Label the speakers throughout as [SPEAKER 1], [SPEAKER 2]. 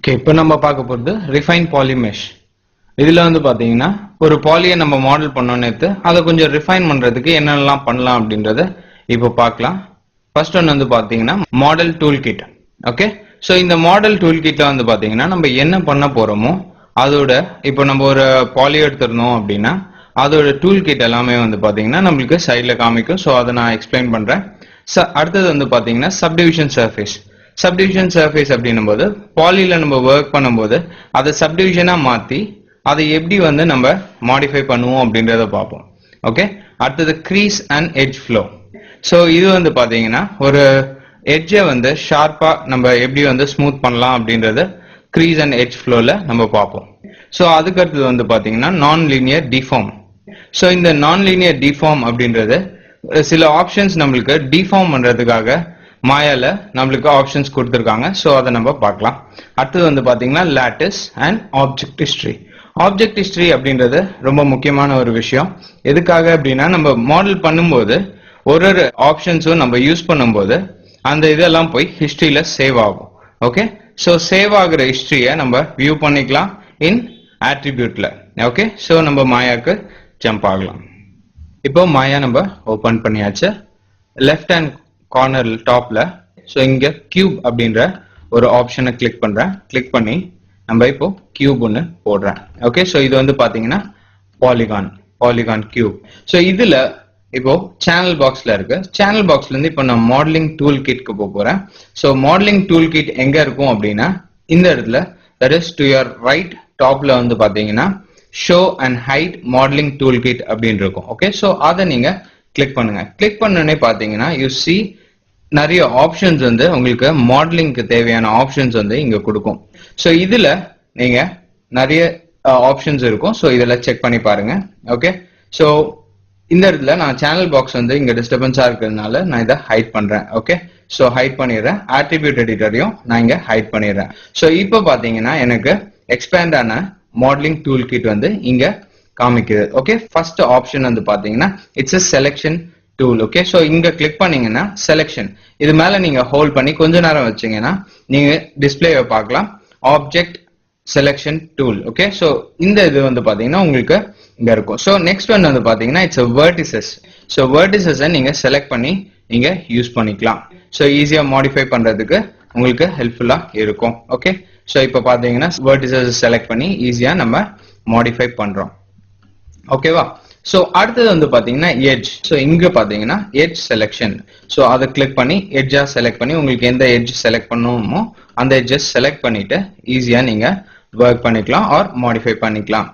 [SPEAKER 1] Okay, இப்போ நம்ம பார்க்க போகிறது ரிஃபைன் பாலி மெஷ். இதில் வந்து பார்த்தீங்கன்னா ஒரு பாலியை நம்ம மாடல் பண்ணோன்னு அதை கொஞ்சம் ரிஃபைன் பண்ணுறதுக்கு என்னென்னலாம் பண்ணலாம் அப்படின்றத இப்போ பார்க்கலாம். ஃபர்ஸ்ட் ஒன்று வந்து பார்த்தீங்கன்னா model tool kit. Okay, so இந்த மாடல் டூல் கிட்டில் வந்து பார்த்தீங்கன்னா நம்ம என்ன பண்ண போகிறோமோ அதோட இப்போ நம்ம ஒரு பாலி எடுத்துருந்தோம் அப்படின்னா அதோட டூல் கிட் எல்லாமே வந்து பார்த்தீங்கன்னா நம்மளுக்கு சைடில் காமிக்கும். ஸோ அதை நான் எக்ஸ்பிளைன் பண்ணுறேன். அடுத்தது வந்து பார்த்தீங்கன்னா சப்டிவிஷன் சர்ஃபேஸ். சப்டிவிஷன் சர்ஃபேஸ் அப்படின்னும் போது பாலியில் நம்ம ஒர்க் பண்ணும்போது அதை சப்டிவிஷனாக மாற்றி அதை எப்படி வந்து நம்ம மாடிஃபை பண்ணுவோம் அப்படின்றத பார்ப்போம். ஓகே, அடுத்தது crease and edge flow. So இது வந்து பார்த்தீங்கன்னா ஒரு எட்ஜை வந்து ஷார்ப்பாக நம்ம எப்படி வந்து ஸ்மூத் பண்ணலாம் அப்படின்றத க்ரீஸ் அண்ட் எட்ஜ் ஃப்ளோவில் நம்ம பார்ப்போம். ஸோ அதுக்கடுத்தது வந்து பார்த்தீங்கன்னா நான் லீனியர் டிஃபார்ம். ஸோ இந்த நான் லீனியர் டிஃபார்ம் அப்படின்றது சில ஆப்ஷன்ஸ் நம்மளுக்கு டிஃபார்ம் பண்ணுறதுக்காக மாயால நம்மளுக்கு ஆப்ஷன்ஸ் கொடுத்துருக்காங்க. ஸோ அதை நம்ம பார்க்கலாம். அடுத்தது வந்து பார்த்தீங்கன்னா lattice and object history. Object history அப்படின்றது ரொம்ப முக்கியமான ஒரு விஷயம். எதுக்காக அப்படின்னா நம்ம மாடல் பண்ணும்போது ஒரு ஒரு ஆப்ஷன்ஸும் நம்ம யூஸ் பண்ணும்போது அந்த இதெல்லாம் போய் ஹிஸ்ட்ரியில சேவ் ஆகும். ஓகே, ஸோ சேவ் ஆகுற ஹிஸ்ட்ரியை நம்ம வியூ பண்ணிக்கலாம் இன் ஆட்ரிபியூட்ல. ஓகே, ஸோ நம்ம மாயாக்கு ஜம்ப் ஆகலாம். இப்போ மாயா நம்ம ஓபன் பண்ணியாச்சு. லெஃப்ட் ஹேண்ட் கார்னர் டாப்ல ஸோ இங்க கியூப் அப்படின்ற ஒரு ஆப்ஷனை கிளிக் பண்றேன். கிளிக் பண்ணி நம்ம இப்போ கியூப் ஒன்று போடுறேன். ஓகே, ஸோ இது வந்து பாத்தீங்கன்னா பாலிகான் கியூப். ஸோ இதுல இப்போ சேனல் பாக்ஸ்ல இருக்கு. சேனல் பாக்ஸ்ல இருந்து இப்போ நான் மாடலிங் டூல் கிட்க்கு போறேன். ஸோ மாடலிங் டூல் கிட் எங்க இருக்கும் அப்படின்னா இந்த இடத்துல that is to your right டாப்ல வந்து பாத்தீங்கன்னா show and hide modelling tool kit அப்படின்னு இருக்கும். ஓகே, ஸோ அதை நீங்க கிளிக் பண்ணுங்க. கிளிக் பண்ணனே பாத்தீங்கன்னா யூ சி நிறைய ஆப்ஷன்ஸ் வந்து உங்களுக்கு மாடலிங்க்கு தேவையான ஆப்ஷன்ஸ் வந்து இங்க கொடுக்கும். ஸோ இதுல நீங்க நிறைய ஆப்ஷன்ஸ் இருக்கும். ஸோ இதுல செக் பண்ணி பாருங்க. ஓகே, ஸோ இந்த இடத்துல நான் சேனல் பாக்ஸ் வந்து இங்க டிஸ்டர்பன்ஸா இருக்கிறதுனால நான் இதை ஹைட் பண்றேன். ஓகே, ஸோ ஹைட் பண்ணிடுறேன். ஆட்ரிபியூட் எடிட்டரையும் நான் இங்க ஹைட் பண்ணிடுறேன். ஸோ இப்போ பாத்தீங்கன்னா எனக்கு எக்ஸ்பேண்ட் ஆன மாடலிங் டூல் கிட் வந்து இங்க காமிக்குது. ஓகே, ஃபர்ஸ்ட் ஆப்ஷன் வந்து பாத்தீங்கன்னா it's a selection tool. Okay, so இங்க கிளிக் பண்ணீங்கன்னா செலெக்ஷன் இது மேல நீங்க ஹோல்ட் பண்ணி கொஞ்ச நேரம் வச்சீங்கன்னா நீங்க டிஸ்பிளேவை பார்க்கலாம். Object selection tool. Okay, so இந்த இது வந்து பாத்தீங்கன்னா உங்களுக்கு இங்க இருக்கும். ஸோ நெக்ஸ்ட் ஒன் வந்து பாத்தீங்கன்னா இட்ஸ் வெர்டிசஸ். ஸோ வெர்டிசஸை நீங்க செலக்ட் பண்ணி நீங்க யூஸ் பண்ணிக்கலாம். ஸோ ஈஸியா மாடிஃபை பண்றதுக்கு உங்களுக்கு ஹெல்ப்ஃபுல்லா இருக்கும். ஓகே, ஸோ இப்போ பாத்தீங்கன்னா வெர்டிசஸ் செலக்ட் பண்ணி ஈஸியா நம்ம மாடிஃபை பண்றோம். ஓகேவா? ஸோ அடுத்தது வந்து பாத்தீங்கன்னா எட்ஜ். ஸோ இங்க பாத்தீங்கன்னா எட்ஜ் செலெக்ஷன். ஸோ அதை கிளிக் பண்ணி எட்ஜா செலக்ட் பண்ணி உங்களுக்கு எந்த எட்ஜ் செலக்ட் பண்ணணுமோ அந்த எட்ஜஸ் செலக்ட் பண்ணிட்டு ஈஸியா நீங்க ஒர்க் பண்ணிக்கலாம் ஆர் மாடிஃபை பண்ணிக்கலாம்.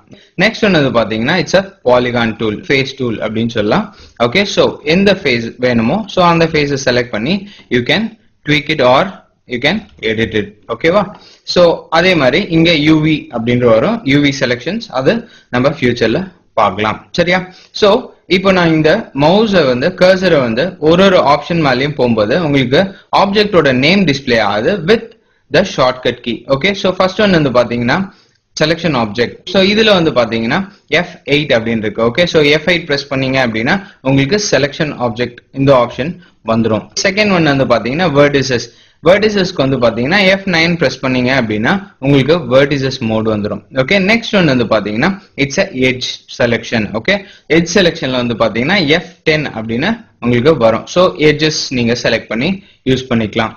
[SPEAKER 1] நெக்ஸ்ட் ஒன்று பாத்தீங்கன்னா it's a polygon tool, face tool அப்படின்னு சொல்லலாம். ஓகே, ஸோ எந்த ஃபேஸ் வேணுமோ ஸோ அந்த ஃபேஸை செலக்ட் பண்ணி you can tweak it or you can edit it. ஓகேவா? ஸோ அதே மாதிரி இங்க யூவி அப்படின்ற வரும். யூவி செலெக்ஷன்ஸ் அது நம்ம ஃபியூச்சர்ல பார்க்கலாம். சரியா? சோ இப்போ நான் இந்த மவுஸை வந்து கர்சரை வந்து ஒரு ஒரு ஆப்ஷன் மேலேயும் போகும்போது உங்களுக்கு ஆப்ஜெக்டோட நேம் டிஸ்பிளே ஆகுது with the shortcut key. Okay, so first one வந்து பாத்தீங்கன்னா செலெக்ஷன் ஆப்ஜெக்ட். ஸோ இதுல வந்து பாத்தீங்கன்னா F8 அப்படின்னு இருக்கு. ஓகே, ஸோ F8 பிரஸ் பண்ணீங்க அப்படின்னா உங்களுக்கு செலெக்ஷன் ஆப்ஜெக்ட் இந்த ஆப்ஷன் வந்துடும். செகண்ட் ஒன் வந்து பாத்தீங்கன்னா வெர்டிசஸ். வெர்டிசஸ்க்கு வந்து பாத்தீங்கன்னா F9 பிரஸ் பண்ணீங்க அப்படின்னா உங்களுக்கு வெர்டிசஸ் மோட் வந்துடும். ஓகே, நெக்ஸ்ட் ஒன் வந்து பாத்தீங்கன்னா it's edge selection. Okay, edge செலெக்ஷன்ல வந்து பாத்தீங்கன்னா F10 அப்படின்னு உங்களுக்கு வரும். ஸோ எட்ஜஸ் நீங்க செலக்ட் பண்ணி யூஸ் பண்ணிக்கலாம்.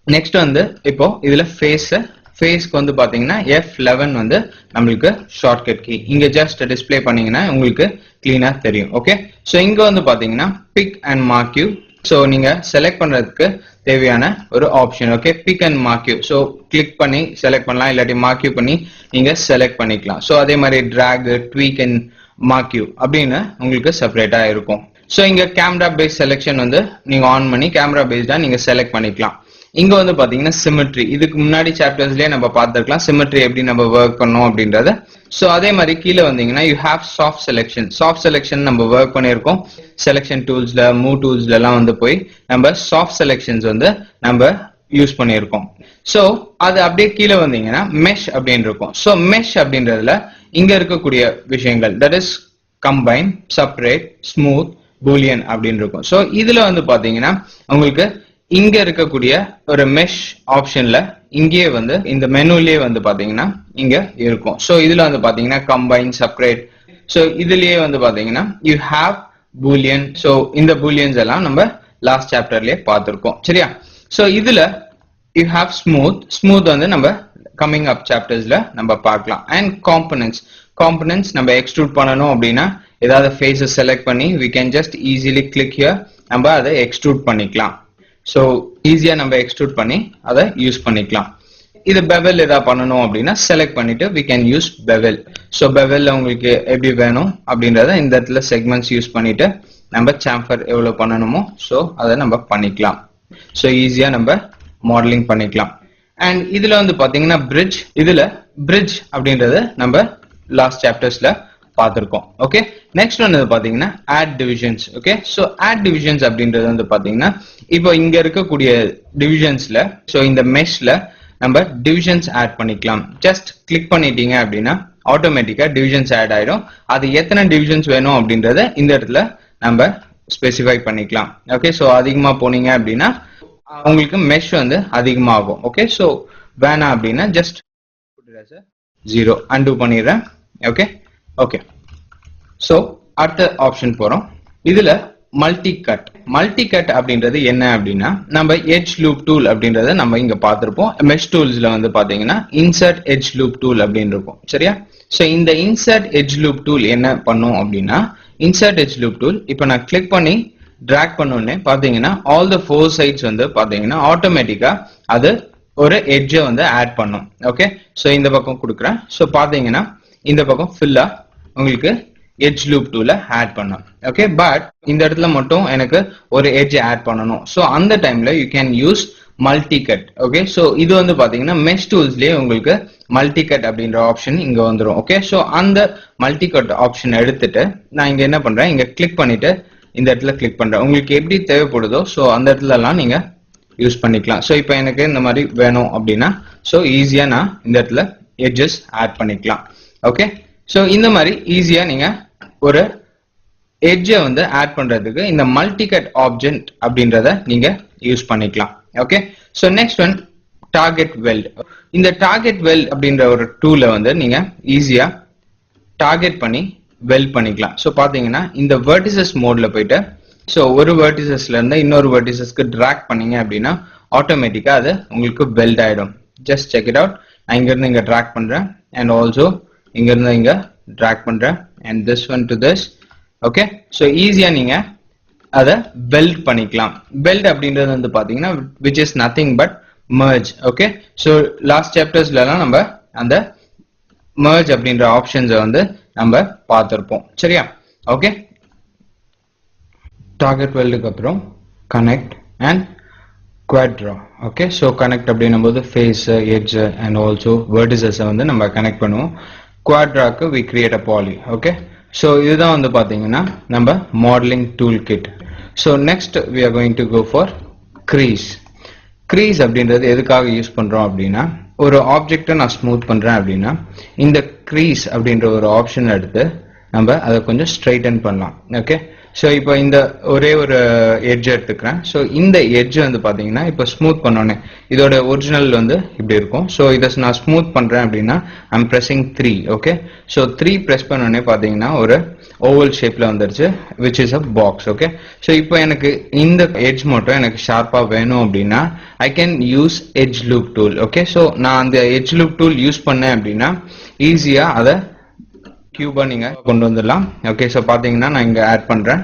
[SPEAKER 1] நெக்ஸ்ட் வந்து இப்போ இதுல ஃபேஸ்க்கு வந்து பாத்தீங்கன்னா F11 வந்து நம்மளுக்கு ஷார்ட்கட் கீ. இங்க ஜஸ்ட் டிஸ்பிளே பண்ணீங்கன்னா உங்களுக்கு கிளீனா தெரியும். ஓகே, ஸோ இங்க வந்து பாத்தீங்கன்னா pick and mark you. So நீங்க செலக்ட் பண்றதுக்கு தேவையான ஒரு option. Okay, pick and mark you. So click பண்ணி செலக்ட் பண்ணலாம், இல்லாட்டி மார்க் யூ பண்ணி நீங்க செலக்ட் பண்ணிக்கலாம். ஸோ அதே மாதிரி drag, tweak and mark you அப்படின்னு உங்களுக்கு செப்பரேட்டா இருக்கும். ஸோ இங்க கேமரா பேஸ்ட் செலெக்ஷன் வந்து நீங்க ஆன் பண்ணி கேமரா பேஸ்டா நீங்க செலக்ட் பண்ணிக்கலாம். இங்க வந்து பாத்தீங்கன்னா சிமெட்ரி. இதுக்கு முன்னாடி சாப்டர்ஸ்லயே நம்ம பார்த்திருக்கலாம் சிமெட்ரி எப்படி நம்ம ஒர்க் பண்ணோம் அப்படின்றத. சோ அதே மாதிரி கீழே வந்தீங்கன்னா you have soft selection. Soft selection நம்ம ஒர்க் பண்ணியிருக்கோம். செலெக்ஷன் டூல்ஸ்ல மூவ் டூல்ஸ்ல எல்லாம் வந்து போய் நம்ம சாஃப்ட் செலெக்ஷன்ஸ் வந்து நம்ம யூஸ் பண்ணியிருக்கோம். சோ அது அப்படியே கீழே வந்தீங்கன்னா மெஷ் அப்படின்னு இருக்கும். சோ மெஷ் அப்படின்றதுல இங்க இருக்கக்கூடிய விஷயங்கள் that is combine, separate, smooth, Boolean அப்படின்னு இருக்கும். சோ இதுல வந்து பாத்தீங்கன்னா உங்களுக்கு இங்க இருக்கக்கூடிய ஒரு மெஷ் ஆப்ஷன்ல இங்கேயே வந்து இந்த மெனுலயே வந்து பாத்தீங்கன்னா இங்க இருக்கும். சோ இதுல வந்து பாத்தீங்கன்னா கம்பைன், செப்பரேட். சோ இதுலயே வந்து பாத்தீங்கன்னா யூ ஹேவ் பூலியன். சோ இந்த பூலியன்ஸ் எல்லாம் நம்ம லாஸ்ட் சாப்டர்லயே பார்த்திருக்கோம். சரியா? சோ இதுல யூ ஹேவ் ஸ்மூத் வந்து நம்ம கம்மிங் அப் சாப்டர்ஸ்ல நம்ம பார்க்கலாம். அண்ட் காம்பனன்ட்ஸ் நம்ம எக்ஸ்ட்ரூட் பண்ணணும் அப்படின்னா ஏதாவது ஃபேஸஸ் செலக்ட் பண்ணி we can just easily click here, நம்ம அதை எக்ஸ்ட்ரூட் பண்ணிக்கலாம். ஸோ ஈஸியா நம்ம எக்ஸ்ட்ரூட் பண்ணி அதை யூஸ் பண்ணிக்கலாம். இது பெவல் ஏதாவது பண்ணணும் அப்படின்னா செலக்ட் பண்ணிட்டு we can use bevel. So பெவல்ல உங்களுக்கு எப்படி வேணும் அப்படின்றத இந்த இடத்துல செக்மெண்ட்ஸ் யூஸ் பண்ணிட்டு நம்ம சாம்பர் எவ்வளவு பண்ணணுமோ ஸோ அதை நம்ம பண்ணிக்கலாம். ஸோ ஈஸியா நம்ம மாடலிங் பண்ணிக்கலாம். அண்ட் இதுல வந்து பாத்தீங்கன்னா இதுல பிரிட்ஜ் அப்படின்றத நம்ம லாஸ்ட் சாப்டர்ஸ்ல பார்த்திருக்கோம். ஓகே, நெக்ஸ்ட் வந்து பாத்தீங்கன்னா add divisions. Okay, so add divisions அப்படின்றது வந்து பாத்தீங்கன்னா இப்போ இங்க இருக்கக்கூடிய டிவிஷன்ஸ்ல சோ இந்த மெஷ்ல நம்ம டிவிஷன்ஸ் ஆட் பண்ணிக்கலாம். ஜஸ்ட் கிளிக் பண்ணிட்டீங்க அப்படின்னா ஆட்டோமேட்டிக்கா டிவிஷன்ஸ் ஆட் ஆயிடும். அது எத்தனை டிவிஷன்ஸ் வேணும் அப்படின்றத இந்த இடத்துல நம்ம ஸ்பெசிஃபை பண்ணிக்கலாம். ஓகே, சோ அதிகமா போனீங்க அப்படின்னா உங்களுக்கு மெஷ் வந்து அதிகமாகும். ஓகே, சோ வேணாம் அப்படின்னா ஜஸ்ட் 0 அன்டு பண்ணிடுறேன். ஓகே ஓகே, சோ அடுத்த ஆப்ஷன் போறோம். இதுல மல்டி கட் அப்படின்றது என்ன அப்படின்னா நம்ம எட்ஜ் லூப் டூல் அப்படின்றத நம்ம இங்க பார்த்திருப்போம். மெஷ் டூல்ஸ்ல வந்து பாத்தீங்கன்னா இன்சர்ட் எட்ஜ் லூப் டூல் அப்படின்னு இருக்கும். சரியா? சோ இந்த இன்சர்ட் எட்ஜ் லூப் டூல் என்ன பண்ணும் அப்படின்னா இன்சர்ட் எட்ஜ் லூப் டூல் இப்போ நான் கிளிக் பண்ணி டிராக் பண்ணோடனே பாத்தீங்கன்னா ஆல் த 4 சைட்ஸ் வந்து பாத்தீங்கன்னா ஆட்டோமேட்டிக்கா அது ஒரு எட்ஜை வந்து ஆட் பண்ணும். ஓகே, சோ இந்த பக்கம் கொடுக்குறேன். சோ பாத்தீங்கன்னா இந்த பக்கம் ஃபுல்லா உங்களுக்கு எட்ஜ் லூப் டூல ஆட் பண்ணும். ஓகே, பட் இந்த இடத்துல மட்டும் எனக்கு ஒரு எட்ஜ் ஆட் பண்ணணும். சோ அந்த டைம்ல you can use multi cut. Okay, so இது வந்து பாத்தீங்கன்னா மெஷ் டூல்ஸ்லயே உங்களுக்கு மல்டி கட் அப்படின்ற ஆப்ஷன் இங்க வந்துடும். ஓகே, சோ அந்த மல்டி கட் ஆப்ஷன் எடுத்துட்டு நான் இங்க என்ன பண்றேன், இங்க கிளிக் பண்ணிட்டு இந்த இடத்துல கிளிக் பண்றேன். உங்களுக்கு எப்படி தேவைப்படுதோ சோ அந்த இடத்துல எல்லாம் நீங்க யூஸ் பண்ணிக்கலாம். சோ இப்போ எனக்கு இந்த மாதிரி வேணும் அப்படின்னா சோ ஈஸியா நான் இந்த இடத்துல எட்ஜஸ் ஆட் பண்ணிக்கலாம். ஓகே, சோ இந்த மாதிரி ஈஸியா நீங்க ஒரு எட்ஜை வந்து ஆட் பண்றதுக்கு இந்த மல்டி கட் ஆப்ஜெக்ட் அப்படின்றத நீங்க யூஸ் பண்ணிக்கலாம். Okay, so next one target weld. இந்த டார்கெட் வெல்ட் அப்படின்ற ஒரு டூலை வந்து நீங்க ஈஸியா டார்கெட் பண்ணி வெல்ட் பண்ணிக்கலாம். சோ பாத்தீங்கன்னா இந்த வெர்டிசஸ் மோட்ல போயிட்டு சோ ஒரு வெர்டிசஸ்ல இருந்து இன்னொரு வெர்டிசஸ்க்கு டிராக் பண்ணீங்க அப்படின்னா ஆட்டோமேட்டிக்கா அது உங்களுக்கு வெல்ட் ஆயிடும். Just check it out. நான் இங்க இருந்து இங்க டிராக் பண்றேன் அண்ட் ஆல்சோ இங்க இருந்து இங்க டிராக் பண்றேன் and this one to this. Okay, so ஈஸியா நீங்க அத வெல்ட் பண்ணிக்கலாம். வெல்ட் அப்படின்றது வந்து பாத்தீங்கன்னா which is nothing but merge. Okay, so last சாப்டர்ஸ்ல எல்லாம் நம்ம அந்த merge அப்படின்ற ஆப்ஷன்ஸ் வந்து நம்ம பார்த்திருப்போம். சரியா? ஓகே, டார்கெட் வெல்டுக்கு அப்புறம் connect and quad draw. Okay, so connect அப்படின்னும் போது face, edge and also vertices வந்து நம்ம கனெக்ட் பண்ணுவோம். குவாட்ராக்கு we create a poly. Okay, so இதுதான் வந்து பாத்தீங்கன்னா நம்ம modelling tool kit. So next we are going to go for crease. crease அப்படின்றது எதுக்காக யூஸ் பண்றோம் அப்படின்னா ஒரு ஆப்ஜெக்ட்டை நான் ஸ்மூத் பண்றேன் அப்படின்னா இந்த crease அப்படின்ற ஒரு ஆப்ஷன் எடுத்து நம்ம அதை கொஞ்சம் ஸ்ட்ரைட்டன் பண்ணலாம். ஓகே, சோ இப்போ இந்த ஒரே ஒரு எட்ஜ் எடுத்துக்கிறேன். சோ இந்த எட்ஜ் வந்து பாத்தீங்கன்னா இப்போ ஸ்மூத் பண்ணோன்னே இதோட ஒரிஜினல் வந்து இப்படி இருக்கும். சோ இதை நான் ஸ்மூத் பண்றேன் அப்படின்னா I'm pressing 3. Okay, so 3 press பண்ணோடனே பாத்தீங்கன்னா ஒரு ஓவல் ஷேப்ல வந்துருச்சு which is a box. Okay, so இப்போ எனக்கு இந்த எட்ஜ் மட்டும் எனக்கு ஷார்ப்பா வேணும் அப்படின்னா I can use edge loop tool. Okay, so நான் அந்த edge loop tool யூஸ் பண்ணேன் அப்படின்னா ஈஸியா அதை கியூபா நீங்க கொண்டு வந்துடலாம். ஓகே, சோ பாத்தீங்கன்னா நான் இங்க ஆட் பண்றேன்.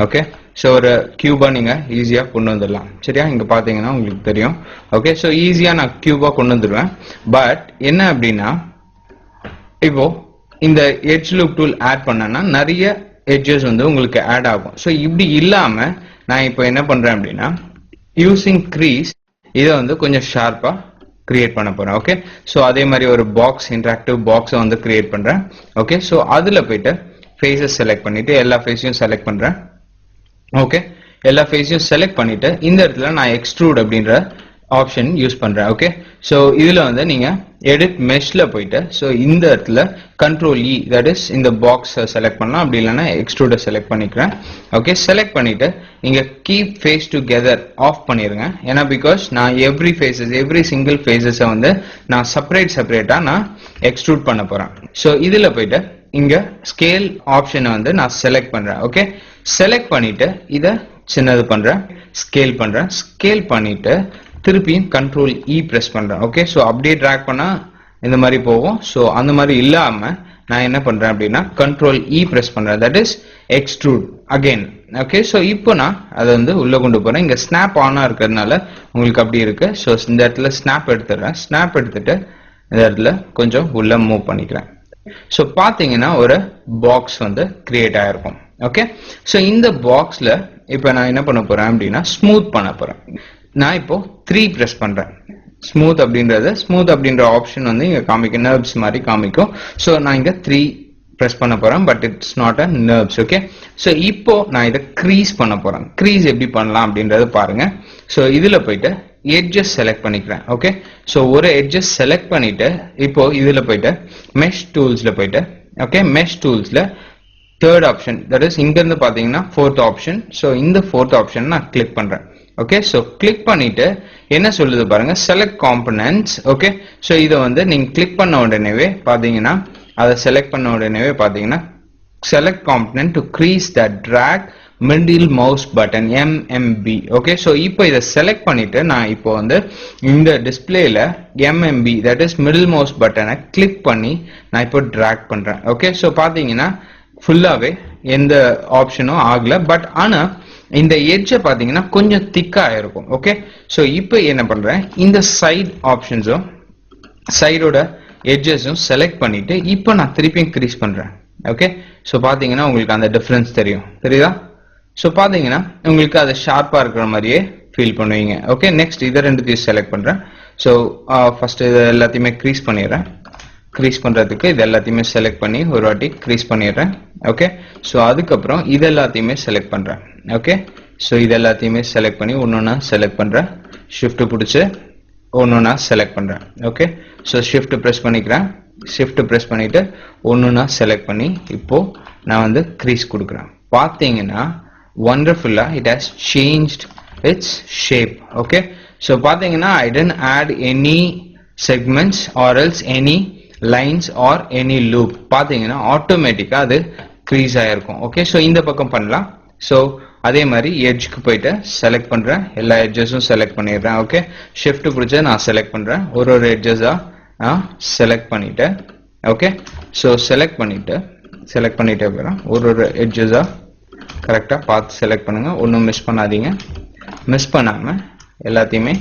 [SPEAKER 1] ஓகே, சோ ஒரு கியூபா நீங்க ஈஸியா கொண்டு வந்துடலாம். சரியா? இங்க பாத்தீங்கன்னா உங்களுக்கு தெரியும். ஓகே, சோ ஈஸியா நான் கியூபா கொண்டு வந்துடுவேன். பட் என்ன அப்படின்னா இப்போ இந்த எட்ஜ் லூப் டூல் ஆட் பண்ணனா நிறைய எட்ஜஸ் வந்து உங்களுக்கு ஆட் ஆகும். சோ இப்படி இல்லாம நான் இப்போ என்ன பண்றேன் அப்படின்னா யூசிங் crease இதை வந்து கொஞ்சம் ஷார்ப்பா கிரியேட் பண்ண போறேன். ஓகே, சோ அதே மாதிரி ஒரு பாக்ஸ், இன்டராக்டிவ் பாக்ஸை வந்து கிரியேட் பண்றேன். ஓகே, சோ அதுல போயிட்டு ஃபேஸஸ் செலக்ட் பண்ணிட்டு எல்லா ஃபேஸையும் செலக்ட் பண்றேன். ஓகே, எல்லா ஃபேஸையும் செலக்ட் பண்ணிட்டு இந்த இடத்துல நான் எக்ஸ்ட்ரூட் அப்படின்ற ஆப்ஷன் யூஸ் பண்றேன். ஓகே, ஸோ இதுல வந்து நீங்க எடிட் மெஷ்ல போயிட்டு ஸோ இந்த இடத்துல கண்ட்ரோல் இ, தட் இஸ் இந்த பாக்ஸ் செலக்ட் பண்ணலாம், அப்படி இல்லைன்னா எக்ஸ்ட்ரூட செலக்ட் பண்ணிக்கிறேன். ஓகே, செலக்ட் பண்ணிட்டு இங்க கீப் ஃபேஸ் டுகெதர் ஆஃப் பண்ணிருங்க. ஏன்னா பிகாஸ் நான் எவ்ரி சிங்கிள் ஃபேஸஸ் வந்து நான் செப்பரேட்டா நான் எக்ஸ்ட்ரூட் பண்ண போறேன். ஸோ இதுல போயிட்டு இங்க ஸ்கேல் ஆப்ஷனை வந்து நான் செலக்ட் பண்றேன். ஓகே, செலக்ட் பண்ணிட்டு இத சின்னது பண்றேன், ஸ்கேல் பண்ணிட்டு திருப்பியும் கண்ட்ரோல் இ பிரஸ் பண்றேன். ஓகே, ஸோ அப்படியே டிராக் பண்ணா இந்த மாதிரி போகும். ஸோ அந்த மாதிரி இல்லாம நான் என்ன பண்றேன் அப்படின்னா கண்ட்ரோல் இ பிரஸ் பண்றேன், that is extrude again. Okay, so இப்போ நான் அதை வந்து உள்ள கொண்டு போறேன். இங்க ஸ்னாப் ஆனா இருக்கிறதுனால உங்களுக்கு அப்படி இருக்கு. ஸோ இந்த இடத்துல ஸ்னாப் எடுத்துடுறேன். ஸ்னாப் எடுத்துட்டு இந்த இடத்துல கொஞ்சம் உள்ள மூவ் பண்ணிக்கிறேன். ஸோ பாத்தீங்கன்னா ஒரு பாக்ஸ் வந்து கிரியேட் ஆயிருக்கும். ஓகே, ஸோ இந்த பாக்ஸ்ல இப்போ நான் என்ன பண்ண போறேன் அப்படின்னா ஸ்மூத் பண்ண போறேன். நான் இப்போ 3 பிரஸ் பண்றேன். ஸ்மூத் அப்படின்ற ஆப்ஷன் வந்து இங்க காமிக்கும், நர்வ்ஸ் மாதிரி காமிக்கும். ஸோ நான் இங்க 3 பிரஸ் பண்ண போறேன், but it's not a nerves. Okay, so இப்போ நான் இதை க்ரீஸ் பண்ண போறேன். க்ரீஸ் எப்படி பண்ணலாம் அப்படின்றத பாருங்க. ஸோ இதுல போயிட்டு எட்ஜஸ் செலக்ட் பண்ணிக்கிறேன். ஓகே, ஸோ ஒரு எட்ஜஸ் செலக்ட் பண்ணிட்டு இப்போ இதுல போயிட்டு மெஷ் டூல்ஸ்ல போயிட்டு ஓகே, மெஷ் டூல்ஸ்ல தேர்ட் ஆப்ஷன், தட் இஸ் இங்க இருந்து பாத்தீங்கன்னா ஃபோர்த் ஆப்ஷன். ஸோ இந்த ஃபோர்த் ஆப்ஷன் நான் கிளிக் பண்றேன். ஓகே, ஸோ கிளிக் பண்ணிட்டு என்ன சொல்லுது பாருங்க, செலக்ட் காம்பனன்ட்ஸ். ஓகே, ஸோ இதை வந்து நீங்க கிளிக் பண்ண உடனேவே பாத்தீங்கன்னா அதை செலக்ட் பண்ண உடனேவே பாத்தீங்கன்னா select component to crease the drag middle mouse button MMB. Okay, so இப்போ இதை செலக்ட் பண்ணிட்டு நான் இப்போ வந்து இந்த டிஸ்பிளேல MMB, that is middle mouse பட்டனை கிளிக் பண்ணி நான் இப்போ டிராக் பண்றேன். ஓகே, ஸோ பாத்தீங்கன்னா ஃபுல்லாவே எந்த ஆப்ஷனும் ஆகல, பட் ஆனா இந்த எட்ஜை பாத்தீங்கன்னா கொஞ்சம் திக்கா இருக்கும். ஓகே, ஸோ இப்போ என்ன பண்றேன், இந்த சைட் ஆப்ஷன்ஸும் சைடோட எட்ஜஸும் செலக்ட் பண்ணிட்டு இப்போ நான் திருப்பியும் கிரீஸ் பண்றேன். ஓகே, ஸோ பாத்தீங்கன்னா உங்களுக்கு அந்த டிஃபரன்ஸ் தெரியுதா? ஸோ பாத்தீங்கன்னா உங்களுக்கு அது ஷார்ப்பா இருக்கிற மாதிரியே ஃபீல் பண்ணுவீங்க. ஓகே, நெக்ஸ்ட் இதை ரெண்டுத்தையும் செலக்ட் பண்றேன். ஸோ ஃபர்ஸ்ட் இது எல்லாத்தையுமே கிரீஸ் பண்ணிடுறேன். கிரீஸ் பண்றதுக்கு இது எல்லாத்தையுமே செலக்ட் பண்ணி ஒரு வாட்டி கிரீஸ் பண்ணிடுறேன். ஓகே, ஸோ அதுக்கப்புறம் இது எல்லாத்தையுமே செலக்ட் பண்றேன். ஓகே, ஸோ இது எல்லாத்தையுமே செலக்ட் பண்ணி ஒன்னொன்னா செலக்ட் பண்றேன். ஷிஃப்ட் பிடிச்சி ஒன்னொன்னா செலக்ட் பண்றேன். ஓகே, ஸோ ஷிஃப்ட் பிரஸ் பண்ணிக்கிறேன். ஷிஃப்ட் பிரஸ் பண்ணிட்டு ஒன்னொன்னா செலக்ட் பண்ணி இப்போ நான் வந்து கிரீஸ் கொடுக்குறேன். பாத்தீங்கன்னா wonderfully it has changed its shape. Okay, so பாத்தீங்கன்னா I didn't add any segments or else any lines or any loop. பாத்தீங்கன்னா ஆட்டோமேட்டிக்கா அது கிரீஸ் ஆயிருக்கும். ஓகே, ஸோ இந்த பக்கம் பண்ணலாம். ஸோ அதே மாதிரி எட்ஜ்க்கு போயிட்டு செலக்ட் பண்றேன், எல்லா எட்ஜஸும் செலக்ட் பண்ணிடுறேன். ஓகே, ஷிஃப்ட் பிடிச்ச நான் செலக்ட் பண்றேன், ஒரு எட்ஜஸா நான் செலக்ட் பண்ணிட்டேன். ஓகே, ஸோ செலக்ட் பண்ணிட்டே போறேன், ஒரு எட்ஜஸா கரெக்டா பார்த்து செலக்ட் பண்ணுங்க, ஒன்றும் மிஸ் பண்ணாதீங்க. மிஸ் பண்ணாம எல்லாத்தையுமே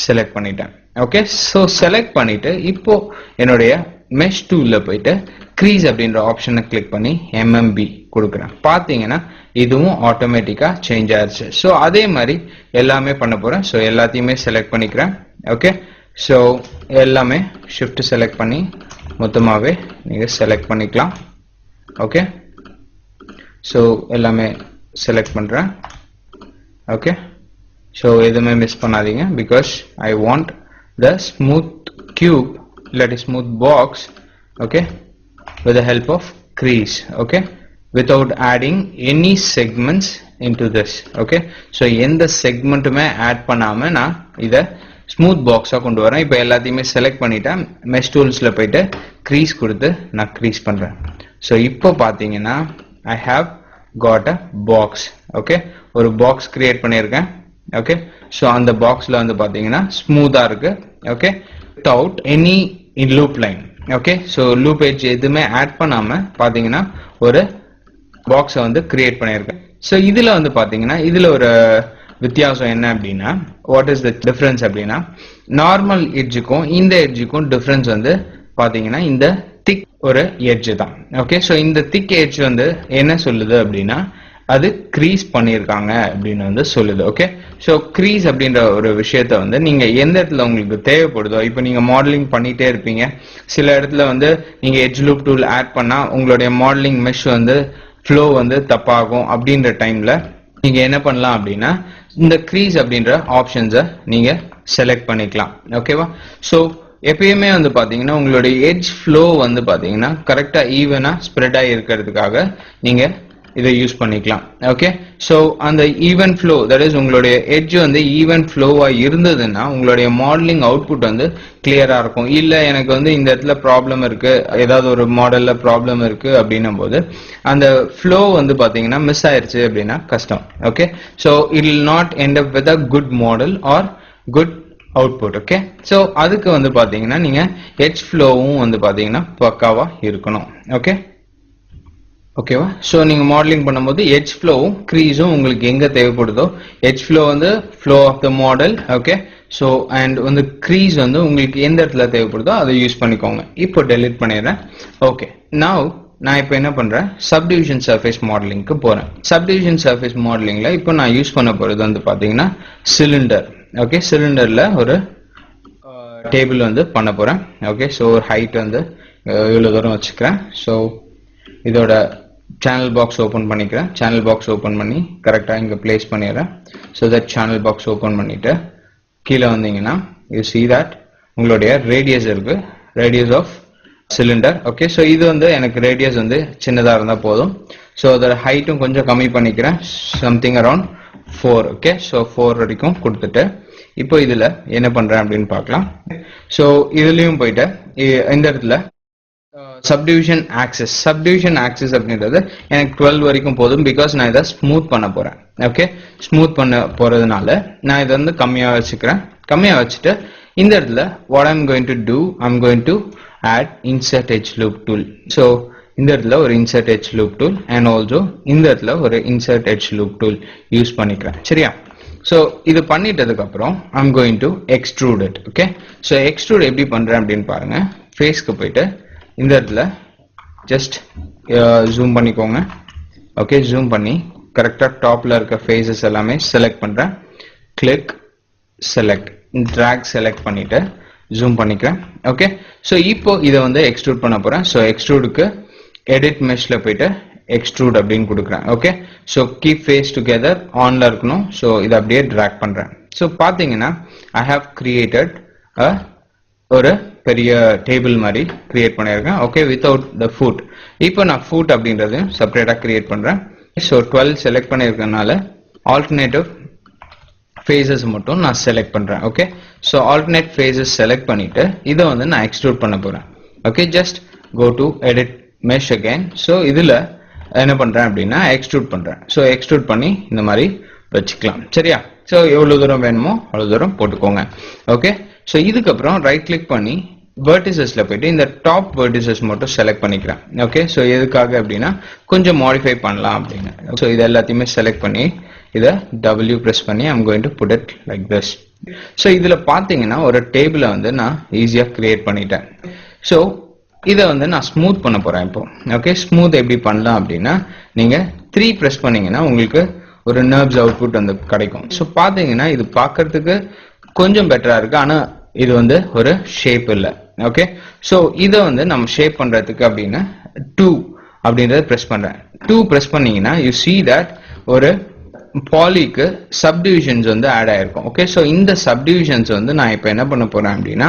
[SPEAKER 1] செலக்ட் பண்ணிட்டேன். ஓகே, ஸோ செலக்ட் பண்ணிட்டு இப்போ என்னுடைய மெஷ் டூல்ல போயிட்டு க்ரீஸ் அப்படின்ற ஆப்ஷனை கிளிக் பண்ணி MMB கொடுக்குறேன். பார்த்தீங்கன்னா இதுவும் ஆட்டோமேட்டிக்கா சேஞ்ச் ஆயிடுச்சு. ஸோ அதே மாதிரி எல்லாமே பண்ண போறேன். ஸோ எல்லாத்தையுமே செலக்ட் பண்ணிக்கிறேன். ஓகே, ஸோ எல்லாமே ஷிஃப்ட் செலக்ட் பண்ணி மொத்தமாகவே நீங்கள் செலக்ட் பண்ணிக்கலாம். ஓகே, ஸோ எல்லாமே செலக்ட் பண்ணுறேன். ஓகே, ஸோ எதுவுமே மிஸ் பண்ணாதீங்க, because I want the smooth cube, let a smooth box, okay, with the help of crease, okay, without adding any segments into this. Okay, so எந்த செக்மெண்ட்டுமே add பண்ணாம நான் இதை smooth பாக்ஸா கொண்டு வரேன். இப்போ எல்லாத்தையுமே செலக்ட் பண்ணிட்டேன். மெஷ் டூல்ஸ்ல போயிட்டு க்ரீஸ் கொடுத்து நான் க்ரீஸ் பண்றேன். ஸோ இப்போ பாத்தீங்கன்னா I have got a box. Okay, ஒரு பாக்ஸ் கிரியேட் பண்ணியிருக்கேன். ஓகே, ஸோ அந்த பாக்ஸ்ல வந்து பாத்தீங்கன்னா ஸ்மூத்தா இருக்கு. Okay, without any loop line. Okay, so loop edge எதுவுமே ஆட் பண்ணாம பாத்தீங்கன்னா ஒரு பாக்ஸை வந்து கிரியேட் பண்ணியிருக்கேன். ஸோ இதுல வந்து பாத்தீங்கன்னா இதுல ஒரு வித்தியாசம் என்ன அப்படின்னா, வாட் இஸ் த டிஃபரன்ஸ் அப்படின்னா, நார்மல் எட்ஜுக்கும் இந்த எட்ஜுக்கும் டிஃபரன்ஸ் வந்து பாத்தீங்கன்னா இந்த திக் ஒரு எட்ஜ் தான். ஓகே, ஸோ இந்த திக் எட்ஜ் வந்து என்ன சொல்லுது அப்படின்னா அது க்ரீஸ் பண்ணியிருக்காங்க அப்படின்னு வந்து சொல்லுது. ஓகே, ஸோ க்ரீஸ் அப்படின்ற ஒரு விஷயத்த வந்து நீங்க எந்த இடத்துல உங்களுக்கு தேவைப்படுதோ, இப்போ நீங்க மாடலிங் பண்ணிட்டே இருப்பீங்க, சில இடத்துல வந்து நீங்க எட்ஜ் லூப் டூல் ஆட் பண்ணா உங்களுடைய மாடலிங் மெஷ் வந்து ஃப்ளோ வந்து தப்பாகும். அப்படின்ற டைம்ல நீங்க என்ன பண்ணலாம் அப்படின்னா இந்த க்ரீஸ் அப்படின்ற ஆப்ஷன்ஸை நீங்க செலக்ட் பண்ணிக்கலாம். ஓகேவா? ஸோ எப்பயுமே வந்து பாத்தீங்கன்னா உங்களுடைய எட்ஜ் ஃப்ளோ வந்து பாத்தீங்கன்னா கரெக்டா ஈவனா ஸ்ப்ரெட் ஆகி இருக்கிறதுக்காக நீங்க இதை யூஸ் பண்ணிக்கலாம். ஓகே, ஸோ அந்த ஈவன் ஃப்ளோ, தட் இஸ் உங்களுடைய எட்ஜ் வந்து ஈவன் ஃப்ளோவா இருந்ததுன்னா உங்களுடைய மாடலிங் அவுட்புட் வந்து கிளியரா இருக்கும். இல்ல எனக்கு வந்து இந்த இடத்துல ப்ராப்ளம் இருக்கு, ஏதாவது ஒரு மாடல்ல ப்ராப்ளம் இருக்கு அப்படின்னும் போது அந்த ஃப்ளோ வந்து பாத்தீங்கன்னா மிஸ் ஆயிருச்சு அப்படின்னா கஷ்டம். Okay, so it will not end up with a good model are good output. Okay, so அதுக்கு வந்து பாத்தீங்கன்னா நீங்க எட்ஜ் ஃப்ளோவும் வந்து பாத்தீங்கன்னா பக்காவா இருக்கணும். ஓகே, ஓகேவா? ஸோ நீங்க மாடலிங் பண்ணும்போது எட்ஜ் ஃப்ளோவும் க்ரீஸும் உங்களுக்கு எங்க தேவைப்படுதோ, எட்ஜ் ஃப்ளோ வந்து flow of the model. Okay, so and வந்து க்ரீஸ் வந்து உங்களுக்கு எந்த இடத்துல தேவைப்படுதோ அதை யூஸ் பண்ணிக்கோங்க. இப்போ டெலிட் பண்ணிடுறேன். ஓகே, நவ் நான் இப்போ என்ன பண்றேன், சப்டிவிஷன் சர்ஃபேஸ் மாடலிங்க்கு போறேன். சப்டிவிஷன் சர்ஃபேஸ் மாடலிங்ல இப்போ நான் யூஸ் பண்ண போறது வந்து பாத்தீங்கன்னா சிலிண்டர். ஓகே, சிலிண்டர்ல ஒரு டேபிள் வந்து பண்ண போறேன். ஓகே, ஸோ ஒரு ஹைட் வந்து இவ்வளவு தூரம் வச்சுக்கிறேன். ஸோ இதோட சேனல் பாக்ஸ் ஓபன் பண்ணிக்கிறேன். சேனல் பாக்ஸ் ஓபன் பண்ணி கரெக்டா இங்க பிளேஸ் பண்ணிடுறேன். So that channel box open பண்ணிட்டு கீழே வந்தீங்கன்னா யூ see that உங்களுடைய ரேடியஸ் இருக்கு, radius of cylinder. Okay, so இது வந்து எனக்கு ரேடியஸ் வந்து சின்னதா இருந்தா போதும். ஸோ அதோட ஹைட்டும் கொஞ்சம் கம்மி பண்ணிக்கிறேன், சம்திங் அரௌண்ட் 4. ஓகே, ஸோ 4 வரைக்கும் கொடுத்துட்டு இப்போ இதுல என்ன பண்றேன் அப்படின்னு பார்க்கலாம். ஸோ இதுலயும் போயிட்டு இந்த இடத்துல சப்டிவிஷன் ஆக்சிஸ் அப்படின்றது எனக்கு 12 வரைக்கும் போதும். பிகாஸ் நான் இதை ஸ்மூத் பண்ண போறேன். ஓகே, ஸ்மூத் பண்ண போறதுனால நான் இதை வந்து கம்மியா வச்சுக்கிறேன். கம்மியா வச்சுட்டு இந்த இடத்துல what I'm going to do, I'm going to add insert edge loop tool. So இந்த இடத்துல ஒரு insert edge loop tool and also இந்த இடத்துல ஒரு insert edge loop tool use பண்ணிக்கிறேன். சரியா? ஸோ இது பண்ணிட்டதுக்கு அப்புறம் I'm going to extrude it. Okay, so extrude எப்படி பண்றேன் அப்படின்னு பாருங்க. ஃபேஸ்க்கு போயிட்டு இந்த இடத்துல ஜஸ்ட் ஜூம் பண்ணிக்கோங்க. ஓகே, ஜூம் பண்ணி கரெக்டா டாப்ல இருக்க ஃபேஸஸ் எல்லாமே செலக்ட் பண்றேன். கிளிக், செலக்ட், டிராக் செலக்ட் பண்ணிட்டு ஜூம் பண்ணிக்கிறேன். ஓகே, ஸோ இப்போ இதை வந்து எக்ஸ்ட்ரூட் பண்ண போறேன். ஸோ எக்ஸ்ட்ரூடுக்கு எடிட் மெஷ்ல போயிட்டு எக்ஸ்ட்ரூட் அப்படின்னு கொடுக்குறேன். Okay, so keep face together ஆன்ல இருக்கணும். ஸோ இதை அப்படியே டிராக் பண்றேன். ஸோ பாத்தீங்கன்னா ஐ ஹாவ் கிரியேட்டட் ஒரு பெரிய டேபிள் மாதிரி கிரியேட் பண்ணியிருக்கேன். Okay, without the foot. இப்போ நான் ஃபுட் அப்படின்றதையும் செப்பரேட்டா கிரியேட் பண்றேன். ஸோ 12 செலக்ட் பண்ணியிருக்கனால ஆல்டர்னேட்டிவ் ஃபேஸஸ் மட்டும் நான் செலக்ட் பண்றேன். Okay, so alternate faces select பண்ணிட்டு இதை வந்து நான் எக்ஸ்ட்ரூட் பண்ண போறேன். Okay, just go to edit mesh again. So இதுல என்ன பண்றேன் அப்படின்னா எக்ஸ்ட்ரூட் பண்றேன். ஸோ எக்ஸ்ட்ரூட் பண்ணி இந்த மாதிரி வச்சுக்கலாம். சரியா? ஸோ எவ்வளவு தூரம் வேணுமோ அவ்வளவு தூரம் போட்டுக்கோங்க. ஓகே, ஸோ இதுக்கப்புறம் ரைட் கிளிக் பண்ணி வெர்டிசஸ்ல போயிட்டு இந்த டாப் வெர்டிசஸ் மட்டும் செலக்ட் பண்ணிக்கிறேன். ஓகே, ஸோ எதுக்காக அப்படின்னா கொஞ்சம் மாடிஃபை பண்ணலாம் அப்படின்னு. ஸோ இது எல்லாத்தையுமே செலக்ட் பண்ணி இதை W பிரஸ் பண்ணி I'm going to put it like this. So இதுல பாத்தீங்கன்னா ஒரு டேபிளை வந்து நான் ஈஸியா கிரியேட் பண்ணிட்டேன். ஸோ இதை வந்து நான் ஸ்மூத் பண்ண போறேன் இப்போ. ஓகே, ஸ்மூத் எப்படி பண்ணலாம் அப்படின்னா நீங்க 3 பிரஸ் பண்ணீங்கன்னா உங்களுக்கு ஒரு நர்வ்ஸ் அவுட்புட் வந்து கிடைக்கும். ஸோ பாத்தீங்கன்னா இது பார்க்கிறதுக்கு கொஞ்சம் பெட்டரா இருக்கு, ஆனா இது வந்து ஒரு ஷேப் இல்லை. ஓகே, ஸோ இதை வந்து நம்ம ஷேப் பண்றதுக்கு அப்படின்னா 2 அப்படின்றத பிரஸ் பண்றேன். 2 பிரஸ் பண்ணீங்கன்னா யூ see that ஒரு பாலிக்கு சப்டிவிஷன்ஸ் வந்து ஆட் ஆயிருக்கும். ஓகே, ஸோ இந்த சப்டிவிஷன்ஸ் வந்து நான் இப்போ என்ன பண்ண போறேன் அப்படின்னா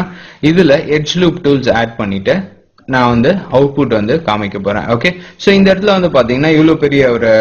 [SPEAKER 1] இதுல எட்ஜ் லூப் டூல்ஸ் ஆட் பண்ணிட்டு நான் வந்து அவுட்புட் வந்து காமிக்க போறேன். ஓகே, ஸோ இந்த இடத்துல வந்து பாத்தீங்கன்னா இவ்வளவு பெரிய ஒரு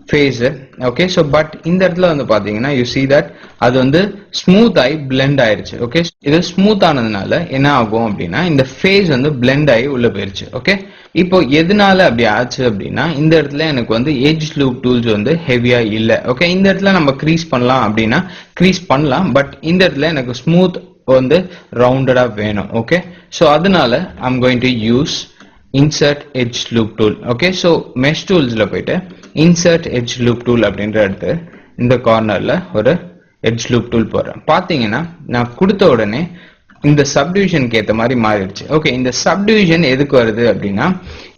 [SPEAKER 1] ஃபேஸ். ஓகே, ஸோ பட் இந்த இடத்துல வந்து பாத்தீங்கன்னா யூ see that அது வந்து ஸ்மூத் ஆகி பிளெண்ட் ஆயிருச்சு. ஓகே, இது ஸ்மூத் ஆனதுனால என்ன ஆகும் அப்படின்னா இந்த ஃபேஸ் வந்து பிளெண்ட் ஆகி உள்ள போயிருச்சு. ஓகே, இப்போ எதனால அப்படி ஆச்சு அப்படின்னா இந்த இடத்துல எனக்கு வந்து எட்ஜ் லூப் டூல்ஸ் வந்து ஹெவியா இல்லை. ஓகே, இந்த இடத்துல நம்ம க்ரீஸ் பண்ணலாம் அப்படின்னா க்ரீஸ் பண்ணலாம், பட் இந்த இடத்துல எனக்கு ஸ்மூத் வந்து ரவுண்டடா வேணும். ஓகே, ஸோ அதனால I'm going to use insert edge loop tool. Okay, so mesh டூல்ஸ்ல போயிட்டு insert edge loop tool அப்படின்ற எடுத்து இந்த கார்னர்ல ஒரு edge loop tool போடுறேன். பாத்தீங்கன்னா நான் கொடுத்த உடனே இந்த சப்டிவிஷனுக்கு ஏத்த மாதிரி மாறிடுச்சு. ஓகே, இந்த சப்டிவிஷன் எதுக்கு வருது அப்படின்னா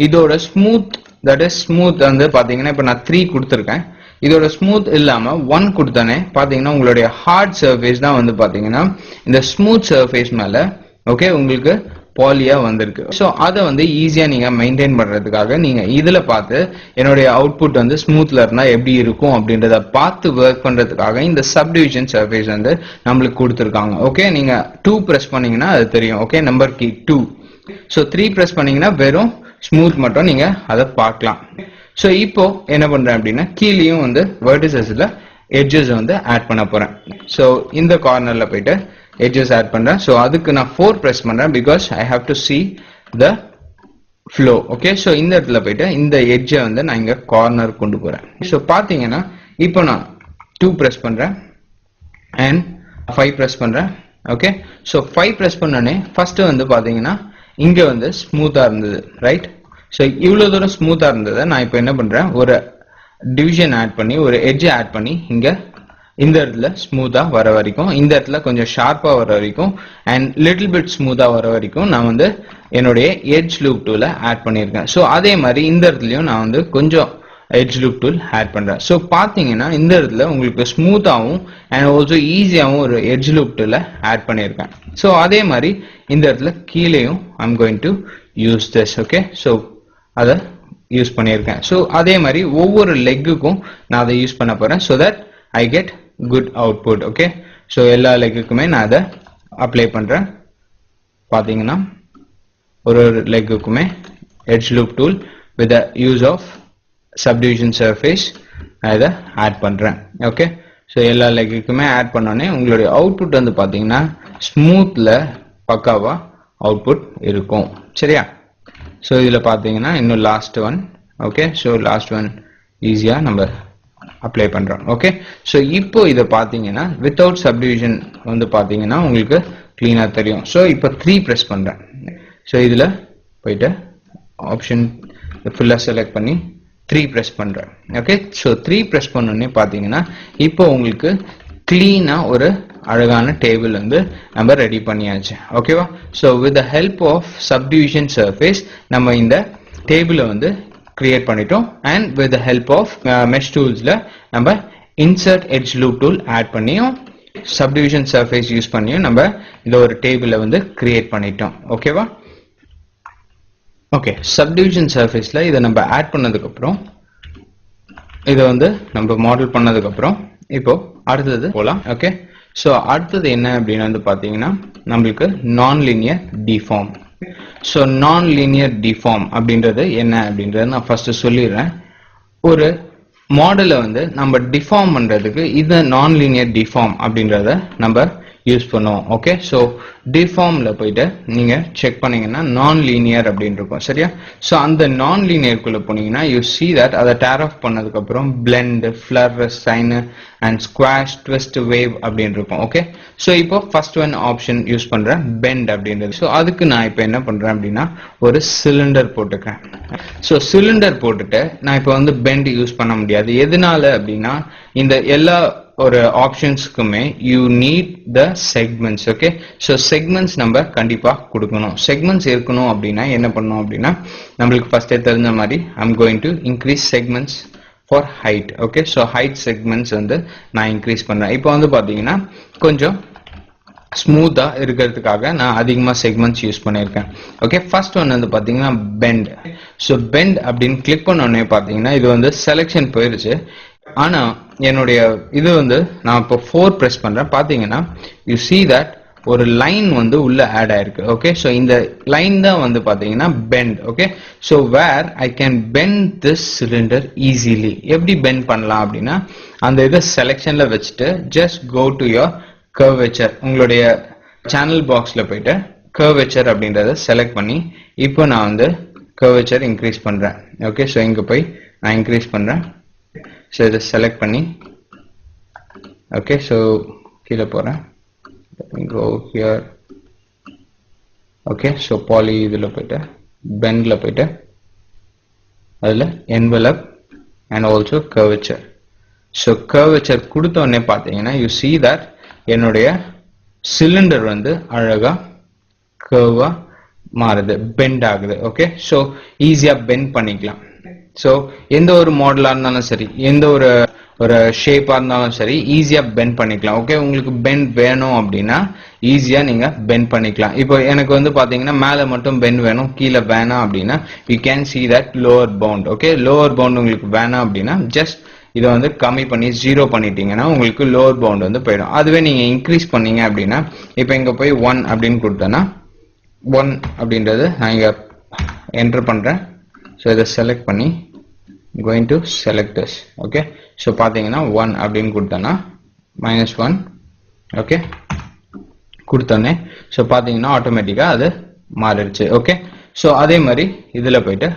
[SPEAKER 1] இதோட ஸ்மூத், தட் இஸ் ஸ்மூத் வந்து பாத்தீங்கன்னா இப்ப நான் 3 கொடுத்துருக்கேன். இதோட ஸ்மூத் இல்லாம 1 கொடுத்தானே பாத்தீங்கன்னா உங்களுடைய ஹார்ட் சர்ஃபேஸ் தான் வந்து பாத்தீங்கன்னா இந்த ஸ்மூத் சர்ஃபேஸ் மேல ஓகே உங்களுக்கு பாலியா வந்திருக்கு. ஸோ அதை வந்து ஈஸியா நீங்க மெயின்டைன் பண்றதுக்காக நீங்க இதுல பார்த்து என்னுடைய அவுட்புட் வந்து ஸ்மூத்ல இருந்தா எப்படி இருக்கும் அப்படின்றத பார்த்து ஒர்க் பண்றதுக்காக இந்த சப்டிவிஷன் சர்ஃபேஸ் வந்து நம்மளுக்கு கொடுத்துருக்காங்க. ஓகே, நீங்க 2 பிரஸ் பண்ணீங்கன்னா அது தெரியும். Okay, number key 2. So 3 press பண்ணீங்கன்னா வெறும் ஸ்மூத் மட்டும் நீங்க அதை பார்க்கலாம். ஸோ இப்போ என்ன பண்றேன் அப்படின்னா கீழேயும் வந்து வெர்டிசஸ்ல எட்ஜஸ் வந்து ஆட் பண்ண போறேன். ஸோ இந்த கார்னர்ல போயிட்டு எட்ஜஸ் ஆட் பண்றேன். ஸோ அதுக்கு நான் 4 பிரஸ் பண்றேன் because I have to see the flow. Okay, so இந்த இடத்துல போயிட்டு இந்த எட்ஜை வந்து நான் இங்க கார்னர் கொண்டு போறேன். ஸோ பாத்தீங்கன்னா இப்போ நான் 2 பிரஸ் பண்றேன் and 5 பிரஸ் பண்றேன். ஓகே, ஸோ 5 பிரஸ் பண்ணோடனே ஃபர்ஸ்ட் வந்து பாத்தீங்கன்னா இங்க வந்து ஸ்மூத்தா இருந்தது, ரைட்? ஸோ இவ்வளவு தூரம் ஸ்மூத்தா இருந்ததை நான் இப்போ என்ன பண்றேன், ஒரு டிவிஷன் ஆட் பண்ணி ஒரு எட்ஜ் ஆட் பண்ணி இங்க இந்த இடத்துல ஸ்மூத்தா வர வரைக்கும், இந்த இடத்துல கொஞ்சம் ஷார்ப்பா வர வரைக்கும் அண்ட் லிட்டில் பிட் ஸ்மூத்தா வர வரைக்கும் நான் வந்து என்னுடைய எட்ஜ் லூப் டூல ஆட் பண்ணியிருக்கேன். ஸோ அதே மாதிரி இந்த இடத்துலயும் நான் வந்து கொஞ்சம் எட்ஜ் லூப் டூல் ஆட் பண்றேன். ஸோ பாத்தீங்கன்னா இந்த இடத்துல உங்களுக்கு ஸ்மூத்தாவும் அண்ட் ஆல்சோ ஈஸியாவும் ஒரு எட்ஜ் லூப் டூல ஆட் பண்ணியிருக்கேன். ஸோ அதே மாதிரி இந்த இடத்துல கீழேயும் I'm going to use this. Okay, so அதை யூஸ் பண்ணியிருக்கேன். ஸோ அதே மாதிரி ஒவ்வொரு லெக்குக்கும் நான் அதை யூஸ் பண்ண போறேன் so that I get good output. Okay, so எல்லா லெக்குக்குமே நான் அதை அப்ளை பண்றேன். பாத்தீங்கன்னா ஒரு லெக்குக்குமே edge loop tool with use of subdivision surface நான் இதை ஆட் பண்றேன். ஓகே, ஸோ எல்லா லெக்குக்குமே ஆட் பண்ணோடனே உங்களுடைய அவுட்புட் வந்து பாத்தீங்கன்னா ஸ்மூத்ல பக்காவா அவுட்புட் இருக்கும். சரியா? ஸோ இதுல பாத்தீங்கன்னா இன்னும் last one. Okay, so last one ஈஸியா நம்ம அப்ளை பண்றோம். ஓகே, ஸோ இப்போ இதை பாத்தீங்கன்னா வித்தவுட் சப்டிவிஷன் வந்து பாத்தீங்கன்னா உங்களுக்கு கிளீனா தெரியும். ஸோ இப்போ 3 பிரஸ் பண்றேன். ஸோ இதுல போயிட்டு ஆப்ஷன் ஃபுல்லா செலக்ட் பண்ணி 3 பிரஸ் பண்றேன். ஓகே, ஸோ 3 பிரஸ் பண்ணோடனே பாத்தீங்கன்னா இப்போ உங்களுக்கு கிளீனா ஒரு அழகான டேபிள் வந்து நம்ம ரெடி பண்ணியாச்சு. ஓகேவா? So with the help of subdivision surface நம்ம இந்த டேபிளை வந்து கிரியேட் பண்ணிட்டோம் and with the help of mesh டூல்ஸ்ல நம்ம insert edge loop tool add பண்ணியும் சப்டிவிஷன் சர்ஃபேஸ் யூஸ் பண்ணியும் நம்ம இந்த ஒரு டேபிளை வந்து கிரியேட் பண்ணிட்டோம். ஓகேவா? ஓகே, சப்டிவிஷன் சர்ஃபேஸ்ல இதை நம்ம ஆட் பண்ணதுக்கு அப்புறம் இதை வந்து நம்ம மாடல் பண்ணதுக்கு அப்புறம் இப்போ அடுத்தது போலாம். ஓகே, ஸோ அடுத்தது என்ன அப்படின்னு வந்து பாத்தீங்கன்னா நம்மளுக்கு நான் லீனியர் டிஃபார்ம். ஸோ நான் லீனியர் டிஃபார்ம் அப்படின்றது என்ன அப்படின்றத நான் ஃபர்ஸ்ட் சொல்லிடுறேன். ஒரு மாடலை வந்து நம்ம டிஃபார்ம் பண்றதுக்கு இந்த நான் லீனியர் டிஃபார்ம் அப்படின்றத நம்ம யூஸ் பண்ணுவோம். ஓகே, ஸோ டிஃபார்ம்ல போயிட்டு நீங்க செக் பண்ணீங்கன்னா நான் லீனியர் அப்படின்னு இருக்கும். சரியா? ஸோ அந்த நான் லீனியருக்குள்ள போனீங்கன்னா யூ see that அதை டேர் ஆஃப் பண்ணதுக்கு அப்புறம் blend, flare, sine and squash, twist, wave அப்படின்னு இருக்கும். ஓகே, ஸோ இப்போ ஃபர்ஸ்ட் ஒன் ஆப்ஷன் யூஸ் பண்றேன், பெண்ட் அப்படின்றது. ஸோ அதுக்கு நான் இப்போ என்ன பண்றேன் அப்படின்னா ஒரு சிலிண்டர் போட்டுக்கிறேன். ஸோ சிலிண்டர் போட்டுட்டு நான் இப்போ வந்து பெண்ட் யூஸ் பண்ண முடியாது. எதனால அப்படின்னா இந்த எல்லா ஒரு ஆப்ஷன்ஸ்க்குமே you need the segments. Okay, so segments நம்ம கண்டிப்பா கொடுக்கணும். செக்மெண்ட்ஸ் இருக்கணும் அப்படின்னா என்ன பண்ணணும் அப்படின்னா நம்மளுக்கு ஃபர்ஸ்டே தெரிஞ்ச மாதிரி I'm going to increase segments for height. Okay, so height segments வந்து நான் இன்க்ரீஸ் பண்றேன். இப்போ வந்து பாத்தீங்கன்னா கொஞ்சம் ஸ்மூத்தா இருக்கிறதுக்காக நான் அதிகமா செக்மெண்ட்ஸ் யூஸ் பண்ணியிருக்கேன். ஓகே, ஃபர்ஸ்ட் ஒன் வந்து பாத்தீங்கன்னா பெண்ட். ஸோ பெண்ட் அப்படின்னு கிளிக் பண்ண உடனே பாத்தீங்கன்னா இது வந்து செலக்ஷன் போயிருச்சு. ஆனா என்னுடைய இது வந்து நான் இப்போ 4 பிரஸ் பண்றேன். பாத்தீங்கன்னா யூ see that ஒரு லைன் வந்து உள்ள ஆட் ஆயிருக்கு. ஓகே, ஸோ இந்த லைன் தான் வந்து பாத்தீங்கன்னா bend. Okay, so where I can bend this cylinder easily. எப்படி பெண்ட் பண்ணலாம் அப்படின்னா அந்த இதை செலக்ஷன்ல வச்சுட்டு just go to your curvature, உங்களுடைய சேனல் பாக்ஸ்ல போயிட்டு கர்வேச்சர் அப்படின்றத செலக்ட் பண்ணி இப்போ நான் வந்து கர்வேச்சர் இன்க்ரீஸ் பண்றேன். ஓகே, ஸோ இங்க போய் நான் இன்க்ரீஸ் பண்றேன். ஸோ இதை செலக்ட் பண்ணி ஓகே, ஸோ கீழே போறேன். go here. Okay, so poly இதில் போயிட்டு பெண்டில் போயிட்டு அதில் envelope and also curvature. ஸோ curvature கொடுத்த உடனே பார்த்தீங்கன்னா you see that என்னுடைய சிலிண்டர் வந்து அழகா கர்வா மாறுது, பெண்ட் ஆகுது. ஓகே, ஸோ ஈஸியா பெண்ட் பண்ணிக்கலாம். ஸோ எந்த ஒரு மாடலா இருந்தாலும் சரி, எந்த ஒரு ஒரு ஷேப்பா இருந்தாலும் சரி ஈஸியா பெண்ட் பண்ணிக்கலாம். ஓகே, உங்களுக்கு பெண்ட் வேணும் அப்படின்னா ஈஸியா நீங்க பெண்ட் பண்ணிக்கலாம். இப்போ எனக்கு வந்து பாத்தீங்கன்னா மேல மட்டும் பெண்ட் வேணும், கீழே வேணாம் அப்படின்னா you can see that lower bound. Okay, lower bound உங்களுக்கு வேணாம் அப்படின்னா ஜஸ்ட் இதை வந்து கம்மி பண்ணி 0 பண்ணிட்டீங்கன்னா உங்களுக்கு லோவர் பவுண்ட் வந்து போயிடும். அதுவே நீங்க இன்க்ரீஸ் பண்ணீங்க அப்படின்னா இப்போ இங்க போய் 1 அப்படின்னு கொடுத்தேன்னா 1 அப்படின்றது நான் இங்க என்டர் பண்றேன். ஸோ இதை செலக்ட் பண்ணி going to select this. okay, so பாத்தீங்கன்னா 1 அப்படின்னு கொடுத்தேன்னா -1 ஓகே கொடுத்தோன்னே ஸோ பாத்தீங்கன்னா ஆட்டோமேட்டிக்கா அது மாறிடுச்சு. ஓகே, ஸோ அதே மாதிரி இதுல போயிட்டு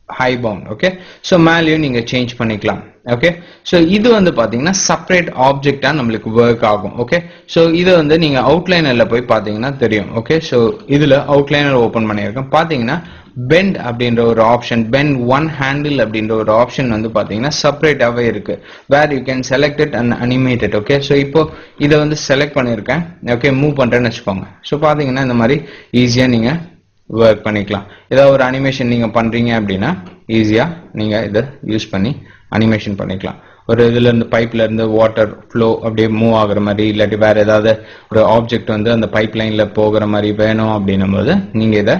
[SPEAKER 1] ஹை பவுண்ட். ஓகே, ஸோ மேலேயும் நீங்க சேஞ்ச் பண்ணிக்கலாம். ஓகே, ஸோ இது வந்து பாத்தீங்கன்னா செப்பரேட் ஆப்ஜெக்டா நம்மளுக்கு ஒர்க் ஆகும். ஓகே, ஸோ இது வந்து நீங்க அவுட்லைனர்ல போய் பாத்தீங்கன்னா தெரியும். ஓகே, ஸோ இதுல அவுட்லைனர் ஓபன் பண்ணியிருக்கேன். பாத்தீங்கன்னா பெண்ட் அப்படின்ற ஒரு ஆப்ஷன், பெண்ட் ஒன் ஹேண்டில் அப்படின்ற ஒரு ஆப்ஷன் வந்து பாத்தீங்கன்னா செப்பரேட்டாவே இருக்கு. Where you can select it and animate it. Okay, so இப்போ இதை வந்து செலக்ட் பண்ணியிருக்கேன். ஓகே, மூவ் பண்றேன்னு வச்சுக்கோங்க. ஸோ பாத்தீங்கன்னா இந்த மாதிரி ஈஸியா நீங்க ஒர்க் பண்ணிக்கலாம். ஏதாவது ஒரு அனிமேஷன் நீங்க பண்றீங்க அப்படின்னா ஈஸியா நீங்க இதை யூஸ் பண்ணி அனிமேஷன் பண்ணிக்கலாம். ஒரு இதுல இருந்து பைப்ல இருந்து வாட்டர் ஃப்ளோ அப்படியே மூவ் ஆகுற மாதிரி, இல்லாட்டி வேற ஏதாவது ஒரு ஆப்ஜெக்ட் வந்து அந்த பைப் லைன்ல போகிற மாதிரி வேணும் அப்படின்னும் போது நீங்க இதை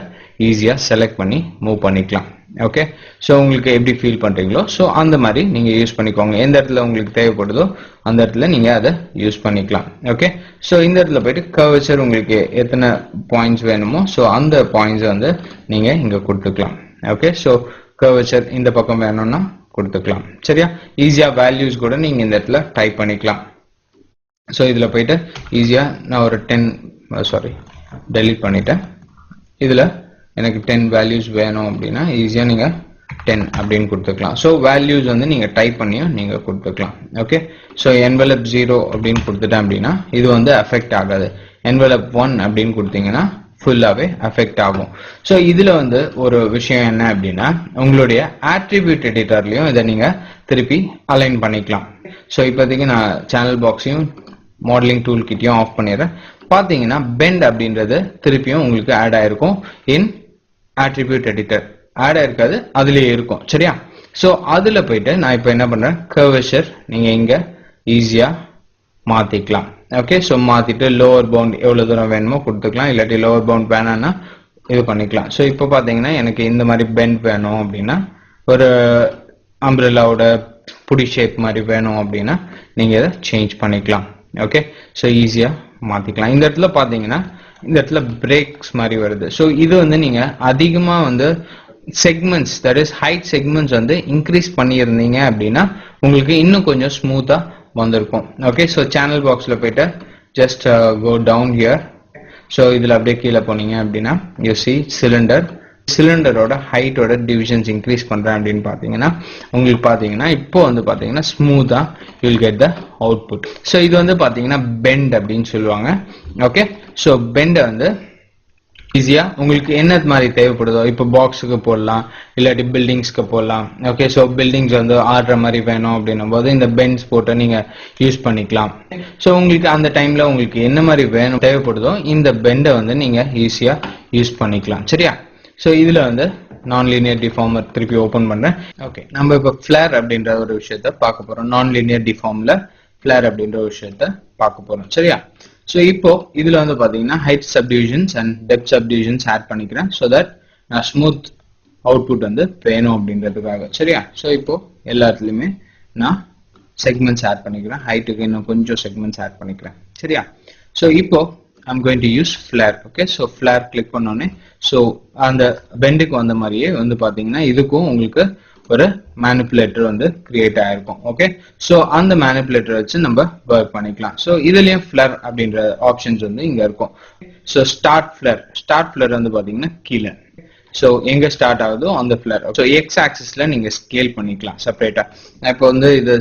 [SPEAKER 1] ஈஸியா செலக்ட் பண்ணி மூவ் பண்ணிக்கலாம். ஓகே, ஸோ உங்களுக்கு எப்படி ஃபீல் பண்றீங்களோ ஸோ அந்த மாதிரி நீங்க யூஸ் பண்ணிக்கோங்க. எந்த இடத்துல உங்களுக்கு தேவைப்படுதோ அந்த இடத்துல நீங்க அதை யூஸ் பண்ணிக்கலாம். ஓகே, ஸோ இந்த இடத்துல போயிட்டு கர்வேச்சர் உங்களுக்கு எத்தனை பாயிண்ட்ஸ் வேணுமோ ஸோ அந்த பாயிண்ட்ஸ் வந்து நீங்க இங்க கொடுத்துக்கலாம். ஓகே, ஸோ கர்வேச்சர் இந்த பக்கம் வேணும்னா கொடுத்துக்கலாம். சரியா, ஈஸியா வேல்யூஸ் கூட நீங்க இந்த இடத்துல டைப் பண்ணிக்கலாம். ஸோ இதுல போயிட்டு ஈஸியா நான் ஒரு 10 டெலீட் பண்ணிட்டேன். இதுல எனக்கு 10 வேல்யூஸ் வேணும் அப்படின்னா ஈஸியா நீங்க 10 அப்படின்னு கொடுத்துக்கலாம். ஸோ வேல்யூஸ் வந்து நீங்க டைப் பண்ணியும் நீங்க கொடுத்துக்கலாம். ஓகே, ஸோ envelope 0 அப்படின்னு கொடுத்துட்டேன் அப்படின்னா இது வந்து அஃபெக்ட் ஆகாது. envelope 1 அப்படின்னு கொடுத்தீங்கன்னா ஃபுல்லாவே அஃபெக்ட் ஆகும். ஸோ இதுல வந்து ஒரு விஷயம் என்ன அப்படின்னா உங்களுடைய ஆட்ரிபியூட் எடிட்டர்லயும் இதை நீங்க திருப்பி அலைன் பண்ணிக்கலாம். ஸோ இப்போதைக்கு நான் சேனல் பாக்ஸையும் மாடலிங் டூல் கிட்டையும் ஆஃப் பண்ணிடுறேன். பாத்தீங்கன்னா பெண்ட் அப்படின்றது திருப்பியும் உங்களுக்கு ஆட் ஆயிருக்கும் இன் ஆட்ரிபியூட் எடிட்டர். ஆட் ஆயிருக்காது, அதுலயே இருக்கும். சரியா, ஸோ அதுல போயிட்டு நான் இப்போ என்ன பண்றேன், கர்வேச்சர் நீங்க இங்க ஈஸியா மாத்திக்கலாம். ஓகே, ஸோ மாத்திட்டு லோவர் பவுண்ட் எவ்வளவு தூரம் வேணுமோ கொடுத்துக்கலாம், இல்லாட்டி லோவர் பவுண்ட் வேணாம்னா இது பண்ணிக்கலாம். ஸோ இப்போ பாத்தீங்கன்னா எனக்கு இந்த மாதிரி பெண்ட் வேணும் அப்படின்னா ஒரு அம்ப்ரெல்லாவோட புடி ஷேப் மாதிரி வேணும் அப்படின்னா நீங்க இதை சேஞ்ச் பண்ணிக்கலாம். ஓகே, ஸோ ஈஸியா மாத்திக்கலாம். இந்த இடத்துல பாத்தீங்கன்னா இந்த இடத்துல பிரேக்ஸ் மாதிரி வருது. ஸோ இது வந்து நீங்க அதிகமா வந்து segments, that is height segments வந்து இன்க்ரீஸ் பண்ணியிருந்தீங்க அப்படின்னா உங்களுக்கு இன்னும் கொஞ்சம் ஸ்மூத்தா வந்திருக்கும். ஓகே, ஸோ சேனல் பாக்ஸ்ல போயிட்டு just go down here. So இதுல அப்படியே கீழே போனீங்க அப்படின்னா யூ சி சிலிண்டரோட ஹைட்டோட டிவிஷன்ஸ் இன்க்ரீஸ் பண்றேன் அப்படின்னு பாத்தீங்கன்னா உங்களுக்கு பாத்தீங்கன்னா இப்போ வந்து பாத்தீங்கன்னா ஸ்மூத்தா you'll get the output. So இது வந்து பாத்தீங்கன்னா பெண்ட் அப்படின்னு சொல்லுவாங்க. ஓகே, ஸோ பெண்டை வந்து ஈஸியா உங்களுக்கு என்ன மாதிரி தேவைப்படுதோ இப்போ பாக்ஸுக்கு போடலாம், இல்லாட்டி பில்டிங்ஸ்க்கு போடலாம். ஓகே, ஸோ பில்டிங்ஸ் வந்து ஆடுற மாதிரி வேணும் அப்படின்னும் போது இந்த பெண்ட்ஸ் போட்டு நீங்க யூஸ் பண்ணிக்கலாம். ஸோ உங்களுக்கு அந்த டைம்ல உங்களுக்கு என்ன மாதிரி வேணும் தேவைப்படுதோ இந்த பெண்டை வந்து நீங்க ஈஸியா யூஸ் பண்ணிக்கலாம். சரியா, ஸோ இதுல வந்து நான் லீனியர் டிஃபார்மர் திருப்பி ஓபன் பண்றேன். ஓகே, நம்ம இப்போ ஃபிளேர் அப்படின்ற ஒரு விஷயத்த பார்க்க போறோம். நான் லீனியர் டிஃபார்ம்ல ஃபிளேர் அப்படின்ற ஒரு விஷயத்த பார்க்க போறோம். சரியா, ஸோ இப்போ இதுல வந்து பாத்தீங்கன்னா height subdivisions and depth subdivisions add பண்ணிக்கிறேன். ஸோ தட் நான் ஸ்மூத் அவுட்புட் வந்து வேணும் அப்படின்றதுக்காக. சரியா, ஸோ இப்போ எல்லாத்துலயுமே நான் செக்மெண்ட்ஸ் ஆட் பண்ணிக்கிறேன். ஹைட்டுக்கு இன்னும் கொஞ்சம் செக்மெண்ட்ஸ் ஆட் பண்ணிக்கிறேன். சரியா, ஸோ இப்போ I'm going to use flare. okay, so flare click பண்ணோனே so அந்த பெண்டுக்கு வந்த மாதிரியே வந்து பாத்தீங்கன்னா இதுக்கும் உங்களுக்கு ஒரு மேனிபுலேட்டர் வந்து கிரியேட் ஆயிருக்கும். ஓகே, சோ அந்த மேனிபுலேட்டர் வச்சு நம்ம ஒர்க் பண்ணிக்கலாம். சோ இதுலயும் ஃபிளர் அப்படின்ற ஆப்ஷன்ஸ் வந்து இங்க இருக்கும். சோ ஸ்டார்ட் ஃபிளர் வந்து பாத்தீங்கன்னா கீழே, சோ எங்க ஸ்டார்ட் ஆகுதோ அந்த ஃபிளர். சோ எக்ஸ் ஆக்சிஸ்ல நீங்க ஸ்கேல் பண்ணிக்கலாம் செப்பரேட்டா. இப்போ வந்து இது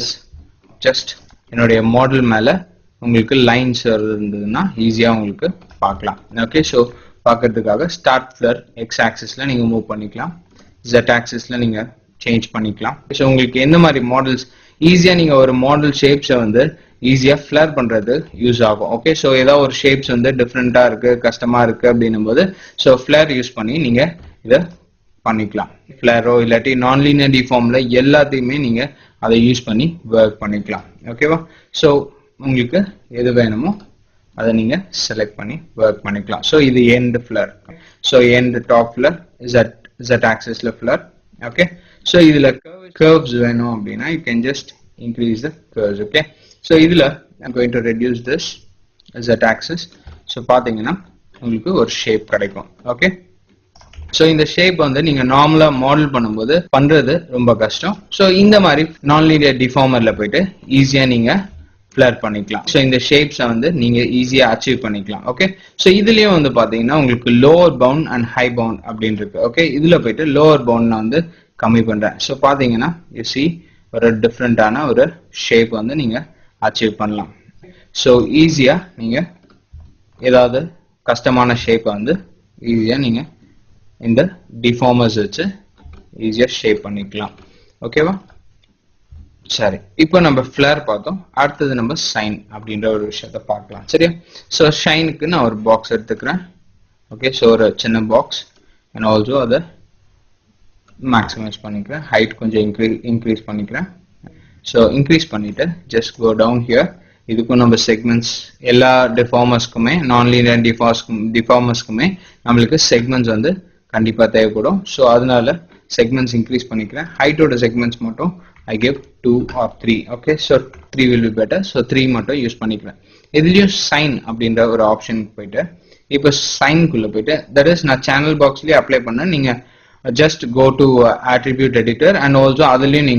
[SPEAKER 1] ஜஸ்ட் என்னுடைய மாடல் மேல உங்களுக்கு லைன்ஸ் இருந்ததுன்னா ஈஸியா உங்களுக்கு பார்க்கலாம். ஓகே, சோ பார்க்கிறதுக்காக ஸ்டார்ட் ஃபிளர் எக்ஸ் ஆக்சிஸ்ல நீங்க மூவ் பண்ணிக்கலாம், ஜெட் ஆக்சிஸ்ல நீங்க சேஞ்ச் பண்ணிக்கலாம். ஸோ உங்களுக்கு எந்த மாதிரி மாடல்ஸ் ஈஸியா நீங்க ஒரு மாடல் ஷேப்ஸை வந்து ஈஸியா ஃபிளர் பண்றது யூஸ் ஆகும். ஓகே, ஸோ ஏதாவது ஒரு ஷேப்ஸ் வந்து டிஃப்ரெண்டா இருக்கு, கஷ்டமா இருக்கு அப்படின்னும் போது ஸோ ஃபிளர் யூஸ் பண்ணி நீங்க இதை பண்ணிக்கலாம். ஃபிளரோ இல்லாட்டி நான் லீனியர் டிஃபார்ம்ல எல்லாத்தையுமே நீங்க அதை யூஸ் பண்ணி ஒர்க் பண்ணிக்கலாம். ஓகேவா? ஸோ உங்களுக்கு எது வேணுமோ அதை நீங்க செலக்ட் பண்ணி ஒர்க் பண்ணிக்கலாம். ஸோ இது end flare. So end top flare Z ஆக்சிஸ்ல ஃபிளர். ஓகே, ஸோ இதுல curves வேணும் அப்படின்னா you can just increase the curves. Okay, so இதுல I'm going to reduce this Z axis. So பாத்தீங்கன்னா உங்களுக்கு ஒரு ஷேப் கிடைக்கும். ஓகே, ஸோ இந்த ஷேப் வந்து நீங்க நார்மலா மாடல் பண்ணும்போது பண்றது ரொம்ப கஷ்டம். ஸோ இந்த மாதிரி நான் லீனியர் டிஃபார்மர்ல போயிட்டு ஈஸியா நீங்க ஃபிளர் பண்ணிக்கலாம். ஸோ இந்த ஷேப்ஸை வந்து நீங்க ஈஸியா அச்சீவ் பண்ணிக்கலாம். ஓகே, ஸோ இதுலயும் வந்து பாத்தீங்கன்னா உங்களுக்கு lower bound and high bound அப்படின்னு இருக்கு. ஓகே, இதுல போயிட்டு லோவர் பவுண்ட் நான் வந்து கம்மி பண்றேன். ஸோ பாத்தீங்கன்னா யூ சி ஒரு டிஃப்ரெண்டான ஒரு ஷேப் வந்து நீங்க அச்சீவ் பண்ணலாம். ஸோ ஈஸியா நீங்க ஏதாவது கஷ்டமான ஷேப்பை வந்து ஈஸியா நீங்க இந்த டிஃபார்மர்ஸ் வச்சு ஈஸியா ஷேப் பண்ணிக்கலாம். ஓகேவா? சரி, இப்போ நம்ம ஃபிளர் பார்த்தோம். அடுத்தது நம்ம சைன் அப்படின்ற ஒரு விஷயத்த பார்க்கலாம். சரியா? ஸோ ஷைனுக்கு நான் ஒரு பாக்ஸ் எடுத்துக்கிறேன். ஓகே, ஸோ ஒரு சின்ன பாக்ஸ் அண்ட் ஆல்சோ அதை மேக்ஸிமைஸ் பண்ணிக்கிறேன். ஹைட் கொஞ்சம் இன்க்ரீஸ் பண்ணிக்கிறேன். ஸோ இன்க்ரீஸ் பண்ணிட்டு ஜஸ்ட் கோ டவுன் ஹியர். இதுக்கும் நம்ம செக்மெண்ட்ஸ் எல்லா டிஃபார்மர்ஸ்க்குமே நான் லீனியர் டிஃபார்மர்ஸ்க்குமே நம்மளுக்கு செக்மெண்ட்ஸ் வந்து கண்டிப்பா தேவைப்படும். ஸோ அதனால செக்மெண்ட்ஸ் இன்க்ரீஸ் பண்ணிக்கிறேன். ஹைட்டோட செக்மெண்ட்ஸ் மட்டும் I give 2 or 3. okay, so 3 will be better. so 3 மட்டும் யூஸ் பண்ணிக்கிறேன். இதுலயும் சைன் அப்படின்ற ஒரு ஆப்ஷன் போயிட்டு இப்போ சைன்குள்ள போயிட்டு தட் இஸ் நான் சேனல் பாக்ஸ்லயே அப்ளை பண்ண. நீங்க just go to attribute editor and also அதுலயும்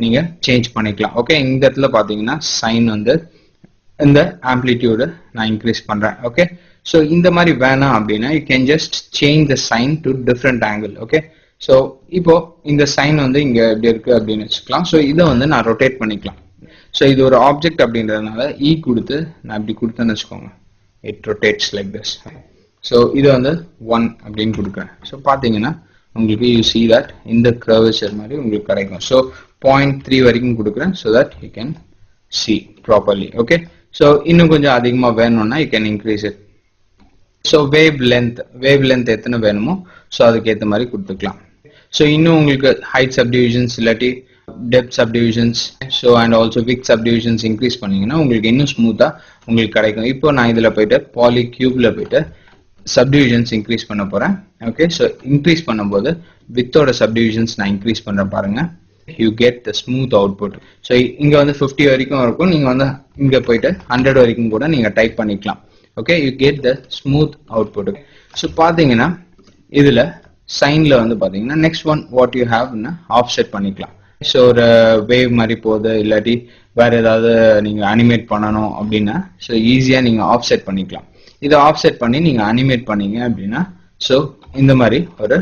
[SPEAKER 1] நீங்க சேஞ்ச் பண்ணிக்கலாம். ஓகே, இந்த இடத்துல பாத்தீங்கன்னா சைன் வந்து இந்த ஆம்ப்ளிடியூட் நான் இன்க்ரீஸ் பண்றேன். ஓகே, ஸோ இந்த மாதிரி வேணாம் அப்படின்னா you can just change the sine to different angle. Okay, so இப்போ இந்த சைன் வந்து இங்க எப்படி இருக்கு அப்படின்னு வச்சுக்கலாம். ஸோ இதை வந்து நான் ரொட்டேட் பண்ணிக்கலாம். ஸோ இது ஒரு ஆப்ஜெக்ட் அப்படின்றதுனால இ கொடுத்து நான் இப்படி கொடுத்தேன்னு வச்சுக்கோங்க. It rotates like this. So இது வந்து 1 அப்படின்னு கொடுக்குறேன். ஸோ பார்த்தீங்கன்னா உங்களுக்கு யூ சி தட் இந்த கர்வேச்சர் மாதிரி உங்களுக்கு கிடைக்கும். ஸோ 0.3 வரைக்கும் கொடுக்குறேன். So that you can see properly. Okay, so இன்னும் கொஞ்சம் அதிகமாக வேணும்னா you can increase it. So wave length எத்தனை வேணுமோ ஸோ அதுக்கு ஏற்ற மாதிரி கொடுத்துக்கலாம். ஸோ இன்னும் உங்களுக்கு ஹைட் சப்டிவிஷன்ஸ் இல்லாட்டி depth subdivisions so and also விக் சப்டிவிஷன்ஸ் இன்க்ரீஸ் பண்ணீங்கன்னா உங்களுக்கு இன்னும் ஸ்மூத்தா உங்களுக்கு கிடைக்கும். இப்போ நான் இதில் போயிட்டு பாலி கியூப்ல போயிட்டு சப்டிவிஷன்ஸ் இன்க்ரீஸ் பண்ண போறேன். ஓகே, ஸோ இன்க்ரீஸ் பண்ணும்போது வித்தோட சப்டிவிஷன்ஸ் நான் இன்க்ரீஸ் பண்றேன் பாருங்க. You get the smooth output. So இங்க வந்து 50 வரைக்கும் இருக்கும். நீங்க வந்து இங்க போயிட்டு 100 வரைக்கும் கூட நீங்க டைப் பண்ணிக்கலாம். Okay, you get the smooth output. So பாத்தீங்கன்னா இதுல சைன்ல வந்து பாத்தீங்கன்னா நெக்ஸ்ட் ஒன் வாட் யூ ஹேவ்னா ஆஃப்செட் பண்ணிக்கலாம். ஸோ ஒரு வேவ் மாதிரி போகுது இல்லாட்டி வேற ஏதாவது நீங்க அனிமேட் பண்ணணும் அப்படின்னா ஸோ ஈஸியா நீங்க ஆஃப்செட் பண்ணிக்கலாம். இதை ஆஃப்செட் பண்ணி நீங்க அனிமேட் பண்ணீங்க அப்படின்னா ஸோ இந்த மாதிரி ஒரு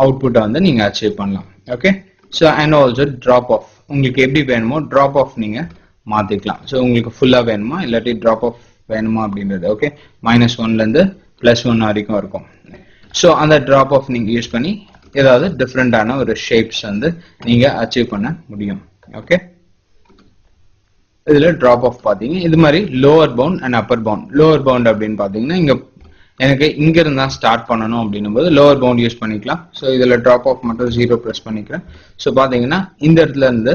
[SPEAKER 1] அவுட்புட்டை வந்து நீங்க அச்சீவ் பண்ணலாம். Okay, so and also drop off உங்களுக்கு எப்படி வேணுமோ ட்ராப் ஆஃப் நீங்க மாத்திக்கலாம். ஸோ உங்களுக்கு ஃபுல்லா வேணுமா இல்லாட்டி ட்ராப் ஆஃப் வேணுமா அப்படின்றது. ஓகே, -1ல இருந்து +1 வரைக்கும் இருக்கும். ஸோ அந்த ட்ராப் ஆஃப் நீங்க யூஸ் பண்ணி ஏதாவது டிஃப்ரெண்டான ஒரு ஷேப்ஸ் வந்து நீங்க அச்சீவ் பண்ண முடியும். ஓகே, இதுல ட்ராப் ஆஃப் பாத்தீங்க இது மாதிரி lower bound and upper bound. Lower bound அப்படின்னு பாத்தீங்கன்னா இங்க எனக்கு இங்க இருந்தா ஸ்டார்ட் பண்ணணும் அப்படின்னும் போது லோவர் பவுண்ட் யூஸ் பண்ணிக்கலாம். ஸோ இதுல ட்ராப் ஆஃப் மட்டும் 0 ப்ரெஸ் பண்ணிக்கிறேன். ஸோ பாத்தீங்கன்னா இந்த இடத்துல இருந்து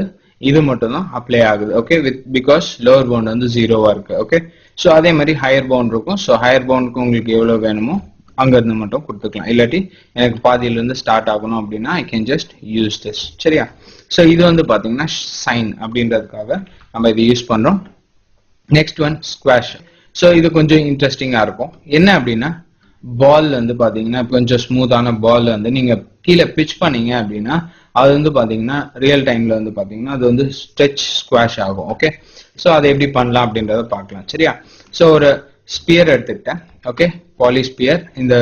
[SPEAKER 1] இது மட்டும் தான் அப்ளை ஆகுது. ஓகே, பிகாஸ் லோவர் பவுண்ட் வந்து 0வா இருக்கு. ஓகே, ஸோ அதே மாதிரி ஹையர் பவுண்ட் இருக்கும். ஸோ ஹையர் பவுண்டுக்கு உங்களுக்கு எவ்வளவு வேணுமோ அங்க இருந்து மட்டும் கொடுத்துக்கலாம். இல்லாட்டி எனக்கு பாதியில இருந்து ஸ்டார்ட் ஆகணும் அப்படின்னா ஐ கேன் ஜஸ்ட் யூஸ் திஸ். சரியா? ஸோ இது வந்து பாத்தீங்கன்னா சைன் அப்படின்றதுக்காக நம்ம இதை யூஸ் பண்றோம். Next one squash. ஸோ இது கொஞ்சம் இன்ட்ரெஸ்டிங்கா இருக்கும். என்ன அப்படின்னா பால் வந்து பாத்தீங்கன்னா கொஞ்சம் ஸ்மூத்தான பால் வந்து நீங்க கீழே பிச் பண்ணீங்க அப்படின்னா அது வந்து பாத்தீங்கன்னா ரியல் டைம்ல வந்து பாத்தீங்கன்னா அது வந்து ஸ்ட்ரெச் ஸ்குவாஷ் ஆகும். ஓகே, ஸோ அதை எப்படி பண்ணலாம் அப்படின்றத பார்க்கலாம். சரியா? ஸோ ஒரு ஸ்பியர் எடுத்துக்கிட்டேன். ஓகே, பாலி ஸ்பியர் இந்த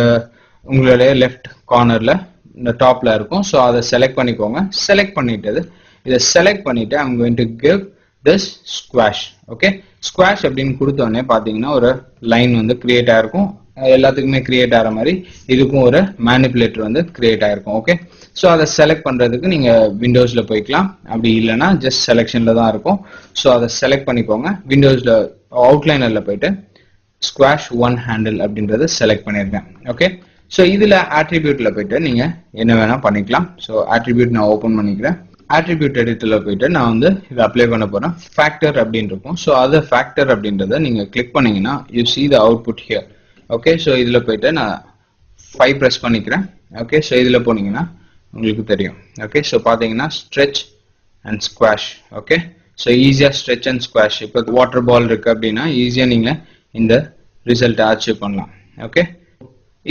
[SPEAKER 1] உங்களுடைய லெஃப்ட் கார்னர்ல இந்த டாப்ல இருக்கும். ஸோ அதை செலக்ட் பண்ணிக்கோங்க. செலக்ட் பண்ணிட்டு இதை செலக்ட் பண்ணிட்டு I'm going to give this squash. Okay, squash அப்படின்னு கொடுத்தோடனே பாத்தீங்கன்னா ஒரு லைன் வந்து கிரியேட் ஆயிருக்கும். எல்லாத்துக்குமே கிரியேட் ஆகிற மாதிரி இதுக்கும் ஒரு மேனிபுலேட்டர் வந்து கிரியேட் ஆயிருக்கும். ஓகே, ஸோ அதை செலக்ட் பண்றதுக்கு நீங்க விண்டோஸ்ல போய்க்கலாம். அப்படி இல்லைன்னா ஜஸ்ட் செலக்ஷன்ல தான் இருக்கும். ஸோ அதை செலக்ட் பண்ணிக்கோங்க. விண்டோஸ்ல அவுட்லைனர்ல போயிட்டு ஸ்குவாஷ் ஒன் ஹேண்டில் அப்படின்றத செலக்ட் பண்ணிருக்கேன். ஓகே, ஸோ இதுல ஆட்ரிபியூட்ல போயிட்டு நீங்க என்ன வேணா பண்ணிக்கலாம். ஸோ ஆட்ரிபியூட் நான் ஓபன் பண்ணிக்கிறேன். attribute editorல போயிட்டு நான் வந்து இதை அப்ளை பண்ண போறேன். factor அப்படின்னு இருக்கும். ஸோ அதை factor அப்படின்றத நீங்க கிளிக் பண்ணீங்கன்னா you see the output here. Okay, so இதுல போயிட்டு நான் 5 ப்ரெஸ் பண்ணிக்கிறேன். ஓகே, ஸோ இதுல போனீங்கன்னா உங்களுக்கு தெரியும். ஓகே, ஸோ பாத்தீங்கன்னா stretch and squash. Okay, so ஈஸியா ஸ்ட்ரெச் அண்ட் ஸ்குவாஷ். இப்போ வாட்டர் பால் இருக்கு அப்படின்னா ஈஸியா நீங்க இந்த ரிசல்ட் அச்சீவ் பண்ணலாம். ஓகே,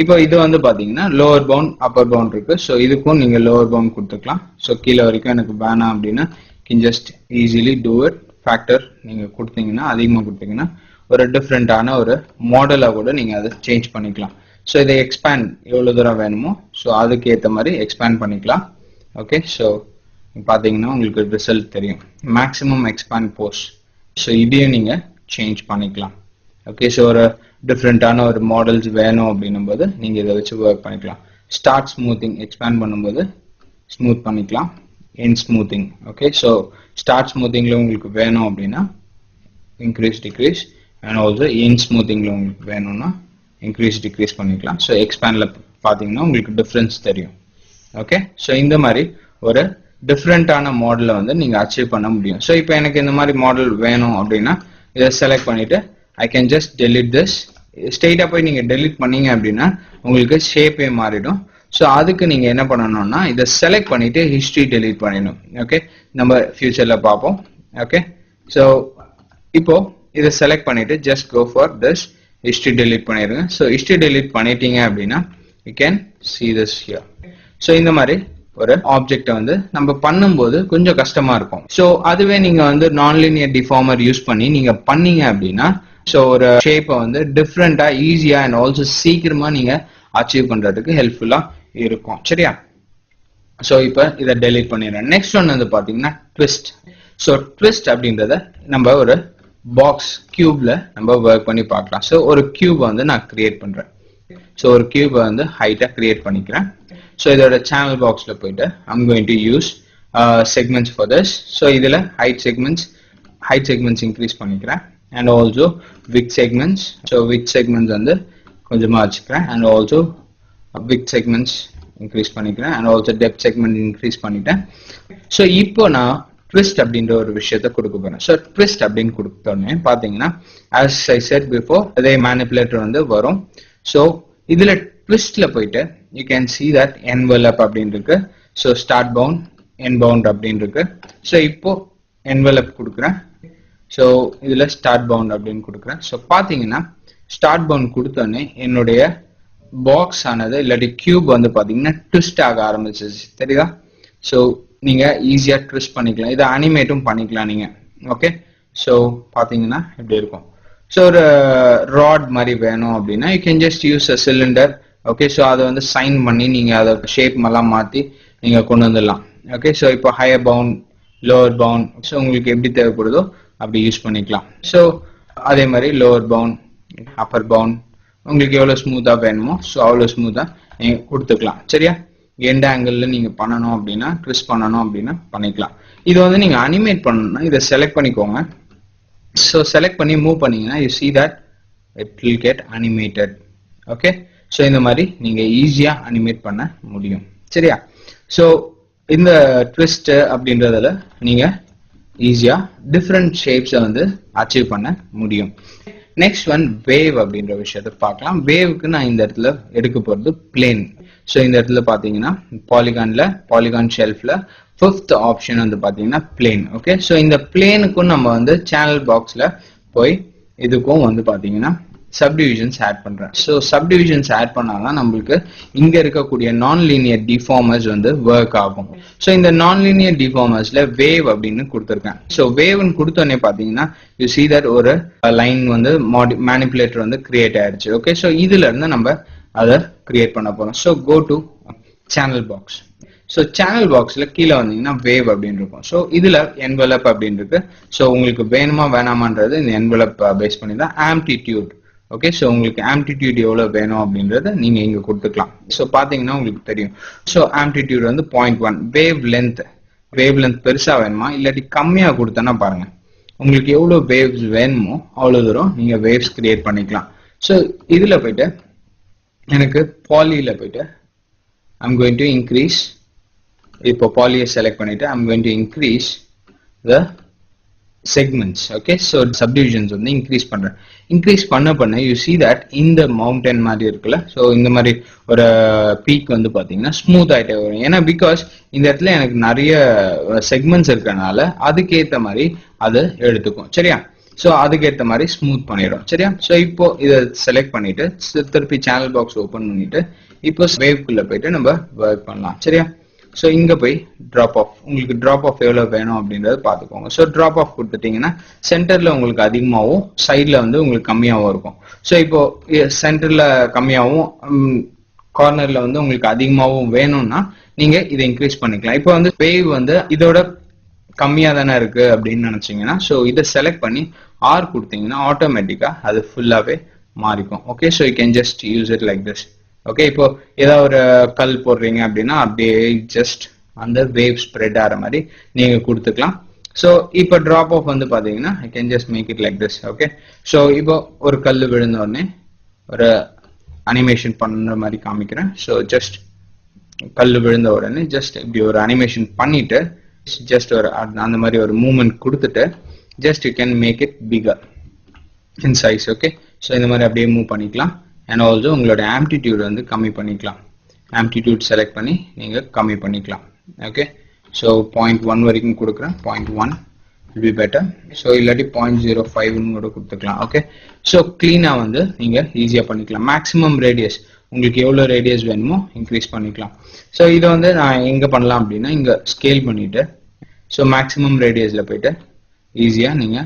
[SPEAKER 1] இப்போ இது வந்து பாத்தீங்கன்னா லோவர் பவுண்ட் அப்பர் பவுண்ட் இருக்கு. ஸோ இதுக்கும் நீங்க லோவர் பவுண்ட் கொடுத்துக்கலாம். ஸோ கீழே வரைக்கும் எனக்கு வேணாம் அப்படின்னா can just easily do it. Factor நீங்க கொடுத்தீங்கன்னா அதிகமாக கொடுத்தீங்கன்னா ஒரு டிஃப்ரெண்டான ஒரு மாடலா கூட நீங்க அதை சேஞ்ச் பண்ணிக்கலாம். ஸோ இதை எக்ஸ்பேண்ட் எவ்வளவு தூரம் வேணுமோ ஸோ அதுக்கு ஏற்ற மாதிரி எக்ஸ்பேண்ட் பண்ணிக்கலாம். ஓகே, ஸோ பாத்தீங்கன்னா உங்களுக்கு ரிசல்ட் தெரியும். Maximum expand post. ஸோ இதையும் நீங்க சேஞ்ச் பண்ணிக்கலாம். ஓகே, ஸோ ஒரு டிஃப்ரெண்டான ஒரு மாடல்ஸ் வேணும் அப்படின்னும் போது நீங்க இதை வச்சு ஒர்க் பண்ணிக்கலாம். ஸ்டார்ட் ஸ்மூத்திங் எக்ஸ்பேண்ட் பண்ணும்போது ஸ்மூத் பண்ணிக்கலாம். End smoothing. Okay, so start ஸ்மூத்திங்ல உங்களுக்கு வேணும் அப்படின்னா increase decrease and also end ஸ்மூத்திங்ல உங்களுக்கு வேணும்னா இன்க்ரீஸ் டிக்ரீஸ் பண்ணிக்கலாம். ஸோ எக்ஸ்பேண்ட்ல பாத்தீங்கன்னா உங்களுக்கு டிஃபரன்ஸ் தெரியும். ஓகே, ஸோ இந்த மாதிரி ஒரு டிஃப்ரெண்டான மாடலை வந்து நீங்க அச்சீவ் பண்ண முடியும். ஸோ இப்போ எனக்கு இந்த மாதிரி மாடல் வேணும் அப்படின்னா இதை செலக்ட் பண்ணிட்டு I can just delete this. ஸ்ட்ரெயிட்டா போய் நீங்க delete பண்ணீங்க அப்படின்னா உங்களுக்கு ஷேப்பே மாறிடும். ஸோ அதுக்கு நீங்க என்ன பண்ணணும்னா இதை செலக்ட் பண்ணிட்டு ஹிஸ்டரி delete பண்ணிடணும். ஓகே, நம்ம ஃபியூச்சர்ல பார்ப்போம். ஓகே, ஸோ இப்போ இதை செலக்ட் பண்ணிட்டு just go for this history delete பண்ணிடுங்க. ஸோ ஹிஸ்டரி delete பண்ணிட்டீங்க அப்படின்னா you can see this here. ஸோ இந்த மாதிரி ஒரு ஆப்ஜெக்ட் வந்து நம்ம பண்ணும்போது கொஞ்சம் கஷ்டமா இருக்கும். ஸோ அதுவே நீங்க வந்து நான்லீனியர் டிஃபார்மர் யூஸ் பண்ணி நீங்க பண்ணீங்க அப்படின்னா ஸோ ஒரு ஷேப்பை வந்து டிஃப்ரெண்டா ஈஸியா அண்ட் ஆல்சோ சீக்கிரமா நீங்க அச்சீவ் பண்றதுக்கு ஹெல்ப்ஃபுல்லா இருக்கும். சரியா? ஸோ இப்போ இதை டெலீட் பண்ணிடுறேன். நெக்ஸ்ட் ஒன் வந்து பாத்தீங்கன்னா ட்விஸ்ட். ஸோ ட்விஸ்ட் அப்படின்றத நம்ம ஒரு பாக்ஸ் கியூப்ல நம்ம ஒர்க் பண்ணி பார்க்கலாம். ஸோ ஒரு கியூப் வந்து நான் கிரியேட் பண்றேன். ஸோ ஒரு கியூபை வந்து ஹைட்டா கிரியேட் பண்ணிக்கிறேன். ஸோ இதோட சேனல் பாக்ஸ்ல போயிட்டு I'm going to use segments for this. So இதுல height segments increase பண்ணிக்கிறேன் and also width segments. So width segments வந்து கொஞ்சமா வச்சுக்கிறேன் and also width segments increase பண்ணிக்கிறேன் and also depth segment increase பண்ணிட்டேன். ஸோ இப்போ நான் twist அப்படின்ற ஒரு விஷயத்தை கொடுக்க போறேன். ஸோ twist அப்படின்னு கொடுத்தோடனே பாத்தீங்கன்னா as I said before அதே manipulator வந்து வரும். ஸோ இதுல twistல போயிட்டு you can see that envelope அப்படின்னு இருக்கு. So start bound end bound அப்படின்னு இருக்கு. ஸோ இப்போ envelope கொடுக்குறேன். ஸோ இதுல start bound அப்படின்னு கொடுக்குறேன். ஸோ பாத்தீங்கன்னா start bound கொடுத்தோடனே என்னுடைய பாக்ஸ் ஆனது இல்லாட்டி கியூப் வந்து பாத்தீங்கன்னா ட்விஸ்ட் ஆக ஆரம்பிச்சிச்சு. தெரியுதா? ஸோ நீங்க ஈஸியா ட்விஸ்ட் பண்ணிக்கலாம். இதை அனிமேட்டும் பண்ணிக்கலாம் நீங்க. ஓகே, ஸோ பாத்தீங்கன்னா இப்படி இருக்கும். ஸோ ஒரு ராட் மாதிரி வேணும் அப்படின்னா you can just use a cylinder. Okay, so அதை வந்து சைன் பண்ணி நீங்க அதை ஷேப் எல்லாம் மாத்தி நீங்க கொண்டு வந்துடலாம். ஓகே, ஸோ இப்போ higher bound lower bound so உங்களுக்கு எப்படி தேவைப்படுதோ அப்படி யூஸ் பண்ணிக்கலாம். ஸோ அதே மாதிரி லோவர் பவுண்ட் அப்பர் பவுண்ட் உங்களுக்கு எவ்வளவு ஸ்மூத்தா வேணுமோ ஸோ அவ்வளவு ஸ்மூத்தா நீங்க கொடுத்துக்கலாம். சரியா? எண்ட் ஆங்கிள் நீங்க பண்ணணும் அப்படின்னா ட்விஸ்ட் பண்ணணும் அப்படின்னா பண்ணிக்கலாம். இது வந்து நீங்க அனிமேட் பண்ணணும்னா இதை செலக்ட் பண்ணிக்கோங்க. ஸோ செலக்ட் பண்ணி மூவ் பண்ணீங்கன்னா you see that it will get animated. Okay, so இந்த மாதிரி நீங்க ஈஸியா அனிமேட் பண்ண முடியும். சரியா? ஸோ இந்த ட்விஸ்ட் அப்படின்றதுல நீங்க ஈஸியா டிஃப்ரெண்ட் ஷேப்ஸை வந்து அச்சீவ் பண்ண முடியும். நெக்ஸ்ட் ஒன் வேவ் அப்படின்ற விஷயத்தை பார்க்கலாம். வேவுக்கு நான் இந்த இடத்துல எடுக்க போறது பிளேன். ஸோ இந்த இடத்துல பாத்தீங்கன்னா பாலிகான் ஷெல்ஃப்ல ஃபிஃப்த் ஆப்ஷன் வந்து பாத்தீங்கன்னா பிளேன். ஓகே, ஸோ இந்த பிளேனுக்கும் நம்ம வந்து சேனல் பாக்ஸ்ல போய் இதுக்கும் வந்து பாத்தீங்கன்னா சப்டிவிஷன்ஸ் ஆட் பண்றேன். ஸோ சப்டிவிஷன்ஸ் ஆட் பண்ணாதான் நம்மளுக்கு இங்க இருக்கக்கூடிய நான் லீனியர் டிஃபார்மர்ஸ் வந்து ஒர்க் ஆகும். ஸோ இந்த நான் லீனியர் டிஃபார்மர்ஸ்ல வேவ் அப்படின்னு கொடுத்துருக்கேன். ஸோ வேவ்னு கொடுத்தோடனே பாத்தீங்கன்னா யூ see that ஒரு லைன் வந்து மேனிபுலேட்டர் வந்து கிரியேட் ஆயிடுச்சு. ஓகே, ஸோ இதுல இருந்து நம்ம அதை கிரியேட் பண்ண போறோம். So go to channel box. So channel பாக்ஸ்ல கீழே வந்தீங்கன்னா வேவ் அப்படின்னு இருக்கும். ஸோ இதுல என்வலப் அப்படின்னு இருக்கு. ஸோ உங்களுக்கு வேணுமா வேணாமான்றது இந்த என்வலப் பேஸ் பண்ணி தான் ஆம்ப்ளிடியூட். ஓகே, ஸோ உங்களுக்கு ஆம்ப்ளிடியூட் எவ்வளவு வேணும் அப்படின்றத நீங்க இங்க கொடுத்துக்கலாம். ஸோ பாத்தீங்கன்னா உங்களுக்கு தெரியும். ஸோ ஆம்ப்ளிடியூட் வந்து 0.1. வேவ் லென்த் பெருசா வேணுமா இல்லாட்டி கம்மியா கொடுத்தனா பாருங்க உங்களுக்கு எவ்வளவு வேவ்ஸ் வேணுமோ அவ்வளவு தூரம் நீங்க வேவ்ஸ் கிரியேட் பண்ணிக்கலாம். ஸோ இதுல போயிட்டு எனக்கு பாலியில போயிட்டு I'm going to increase இப்போ poly select பண்ணிட்டு I'm going to increase the segments. Okay, so subdivisions வந்து increase பண்றேன். increase பண்ண you see that இந்த mountain மாதிரி இருக்குல்ல, so இந்த மாதிரி ஒரு peak வந்து பாத்தீங்கன்னா smooth ஆயிட்டே வரும். ஏன்னா because இந்த இடத்துல எனக்கு நிறைய segments இருக்கனால அதுக்கேத்த மாதிரி அது எடுத்துக்கும். சரியா? so அதுக்கேத்த மாதிரி smooth பண்ணிடும். சரியா? so இப்போ இதை select பண்ணிட்டு திருப்பி channel box open பண்ணிட்டு இப்போ wave குள்ள போயிட்டு நம்ம work பண்ணலாம். சரியா? so இங்க போய் drop off, உங்களுக்கு drop off எவ்வளவு வேணும் அப்படின்றத பாத்துக்கோங்க. so drop off கொடுத்துட்டீங்கன்னா சென்டர்ல உங்களுக்கு அதிகமாகவும் சைட்ல வந்து உங்களுக்கு கம்மியாகவும் இருக்கும். so இப்போ சென்டர்ல கம்மியாகவும் கார்னர்ல வந்து உங்களுக்கு அதிகமாகவும் வேணும்னா நீங்க இதை இன்க்ரீஸ் பண்ணிக்கலாம். இப்போ வந்து வேவ் வந்து இதோட கம்மியா தானே இருக்கு அப்படின்னு நினைச்சீங்கன்னா so இதை செலக்ட் பண்ணி R கொடுத்தீங்கன்னா ஆட்டோமேட்டிக்கா அது ஃபுல்லாவே மாறிக்கும். Okay, so you can just use it like this. Okay, இப்போ ஏதாவது ஒரு கல் போடுறீங்க அப்படின்னா அப்படியே ஜஸ்ட் அந்த வேவ் ஸ்ப்ரெட் ஆகிற மாதிரி நீங்க கொடுத்துக்கலாம். ஸோ இப்போ ட்ராப் ஆஃப் வந்து பாத்தீங்கன்னா I can just make it like this. Okay, so இப்போ ஒரு கல் விழுந்த உடனே ஒரு அனிமேஷன் பண்ற மாதிரி காமிக்கிறேன். ஸோ ஜஸ்ட் கல் விழுந்த உடனே ஜஸ்ட் இப்படி ஒரு அனிமேஷன் பண்ணிட்டு ஜஸ்ட் ஒரு அந்த மாதிரி ஒரு மூவ்மெண்ட் கொடுத்துட்டு just you can make it bigger in size. Okay, so இந்த மாதிரி அப்படியே மூவ் பண்ணிக்கலாம். and also உங்களோட amplitude வந்து கம்மி பண்ணிக்கலாம். amplitude select பண்ணி நீங்க கம்மி பண்ணிக்கலாம். okay, so 0.1 வரைக்கும் கொடுக்கிறேன். 0.1 will be better. so இல்லாட்டி 0.05 ன்னு கூட கொடுத்துக்கலாம். okay, so clean-ஆ வந்து நீங்க ஈஸியா பண்ணிக்கலாம். maximum radius உங்களுக்கு எவ்வளவு ரேடியஸ் வேணுமோ இன்க்ரீஸ் பண்ணிக்கலாம். so இதை வந்து நான் எங்க பண்ணலாம் அப்படின்னா இங்க ஸ்கேல் பண்ணிட்டு so maximum radiusல போயிட்டு ஈஸியா நீங்க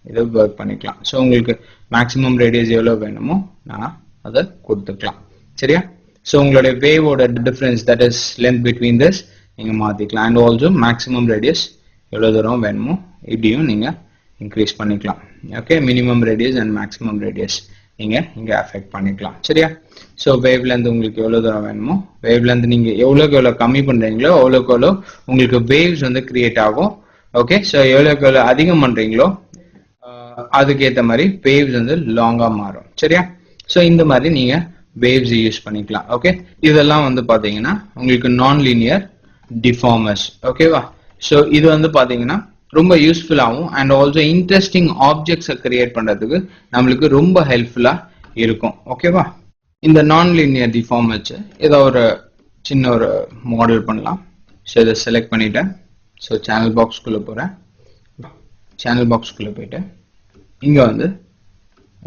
[SPEAKER 1] இதை ஒர்க் பண்ணிக்கலாம். so உங்களுக்கு maximum radius எவ்வளவு வேணுமோ நான் அதை கொடுத்துக்கலாம். சரியா? so உங்களுடைய வேவோட difference that is length between this நீங்க மாத்திக்கலாம். அண்ட் ஆல்சோ மேக்ஸிமம் ரேடியஸ் எவ்வளவு தூரம் வேணுமோ இப்படியும் நீங்க இன்க்ரீஸ் பண்ணிக்கலாம். Okay, minimum radius and maximum radius நீங்க இங்க அஃபெக்ட் பண்ணிக்கலாம். சரியா? so வேவ் லென்த் உங்களுக்கு எவ்வளவு தூரம் வேணுமோ வேவ் லென்த் நீங்க எவ்வளவுக்கு எவ்வளவு கம்மி பண்றீங்களோ அவ்வளவுக்கு எவ்வளவு உங்களுக்கு வேவ்ஸ் வந்து கிரியேட் ஆகும். ஓகே, so எவ்வளவுக்கு எவ்வளவு அதிகம் பண்றீங்களோ அதுக்கேற்ற மாதிரி வேவ்ஸ் வந்து லாங்கா மாறும். சரியா? so இந்த மாதிரி நீங்க waves யூஸ் பண்ணிக்கலாம். ஓகே, இதெல்லாம் வந்து பாத்தீங்கன்னா உங்களுக்கு நான் லீனியர் டிஃபார்மர்ஸ். ஓகேவா? so இது வந்து பாத்தீங்கன்னா ரொம்ப யூஸ்ஃபுல்லாகவும் அண்ட் ஆல்சோ இன்ட்ரெஸ்டிங் ஆப்ஜெக்ட்ஸை கிரியேட் பண்றதுக்கு நம்மளுக்கு ரொம்ப ஹெல்ப்ஃபுல்லா இருக்கும். ஓகேவா? இந்த நான் லீனியர் டிஃபார்மர்ஸ் ஏதோ ஒரு சின்ன ஒரு மாடல் பண்ணலாம். ஸோ இதை செலக்ட் பண்ணிட்டேன். ஸோ சேனல் பாக்ஸ்குள்ள போறேன். சேனல் பாக்ஸ்குள்ள போயிட்டு இங்க வந்து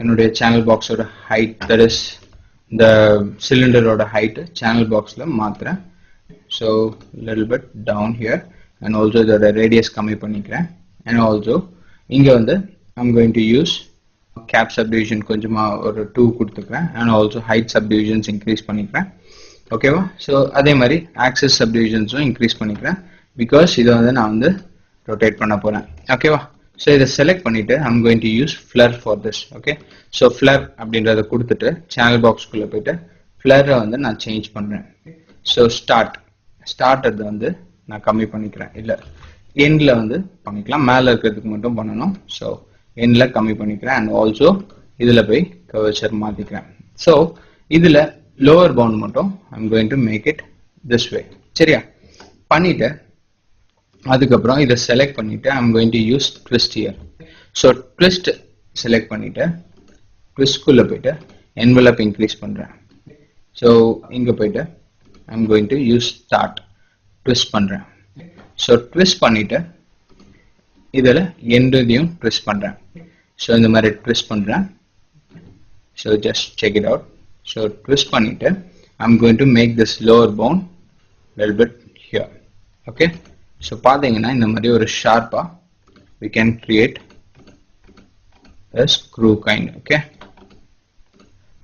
[SPEAKER 1] என்னுடைய சேனல் பாக்ஸோட ஹைட் தட் இஸ் இந்த சிலிண்டரோட ஹைட் சேனல் பாக்ஸ்ல மாத்துறேன். So little bit down here and also இதோட ரேடியஸ் கம்மி பண்ணிக்கிறேன். அண்ட் ஆல்சோ இங்க வந்து I'm going to use cap subdivision கொஞ்சமா ஒரு 2 கொடுத்துக்கிறேன். And also height subdivisions increase பண்ணிக்கிறேன். ஓகேவா? ஸோ அதே மாதிரி ஆக்சஸ் சப்டிவிஷன்ஸும் இன்க்ரீஸ் பண்ணிக்கிறேன் பிகாஸ் இதை வந்து நான் வந்து ரொட்டேட் பண்ண போறேன். ஓகேவா? ஸோ இதை செலக்ட் பண்ணிட்டு I'm going to use flare for this. Okay, so flare அப்படின்றத கொடுத்துட்டு சேனல் பாக்ஸ்குள்ள போயிட்டு ஃபிளரை வந்து நான் சேஞ்ச் பண்றேன். ஸோ ஸ்டார்ட் வந்து நான் கம்மி பண்ணிக்கிறேன். இல்லை எண்ட்ல வந்து பண்ணிக்கலாம், மேலே இருக்கிறதுக்கு மட்டும் பண்ணணும். ஸோ எண்ட்ல கம்மி பண்ணிக்கிறேன். அண்ட் ஆல்சோ இதுல போய் கர்வேச்சர் மாத்திக்கிறேன். ஸோ இதுல லோவர் பவுண்ட் மட்டும் I'm going to make it this way. சரியா? பண்ணிட்டு அதுக்கப்புறம் இதை செலக்ட் பண்ணிட்டு I'm going to use twist here. So twist select பண்ணிட்டு ட்விஸ்ட்குள்ள போயிட்டு என்வலப் இன்க்ரீஸ் பண்றேன். ஸோ இங்க போயிட்டு I'm going to use start twist பண்றேன். ஸோ ட்விஸ்ட் பண்ணிட்டு இதில் எண்டையும் ட்விஸ்ட் பண்றேன். ஸோ இந்த மாதிரி ட்விஸ்ட் பண்றேன். So just check it out. So twist பண்ணிட்டு I'm going to make this lower bound little bit here. Okay, so பார்த்தீங்கன்னா இந்த மாதிரி ஒரு ஷார்ப்பா we can create a screw kind. Okay,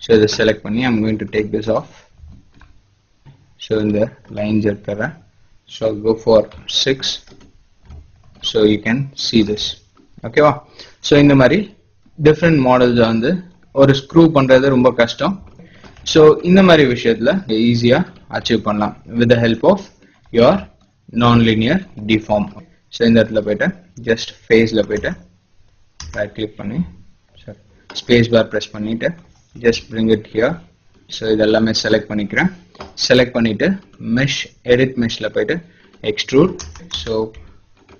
[SPEAKER 1] so இதை select பண்ணி I'm going to take this off. so இந்த lines இருக்கிறேன். so I'll go for 6 so you can see this. ஓகேவா? so இந்த மாதிரி different models வந்து ஒரு ஸ்க்ரூ பண்றது ரொம்ப கஷ்டம். so இந்த மாதிரி விஷயத்துல ஈஸியா அச்சீவ் பண்ணலாம் with the help of your non-linear deform. so இந்த இடத்துல போயிட்டு just faceல போயிட்டு right click பண்ணி space bar press பண்ணிட்டு just bring it here. so இதெல்லாமே select பண்ணிக்கிறேன். select பண்ணிட்டு mesh edit meshல போயிட்டு extrude. So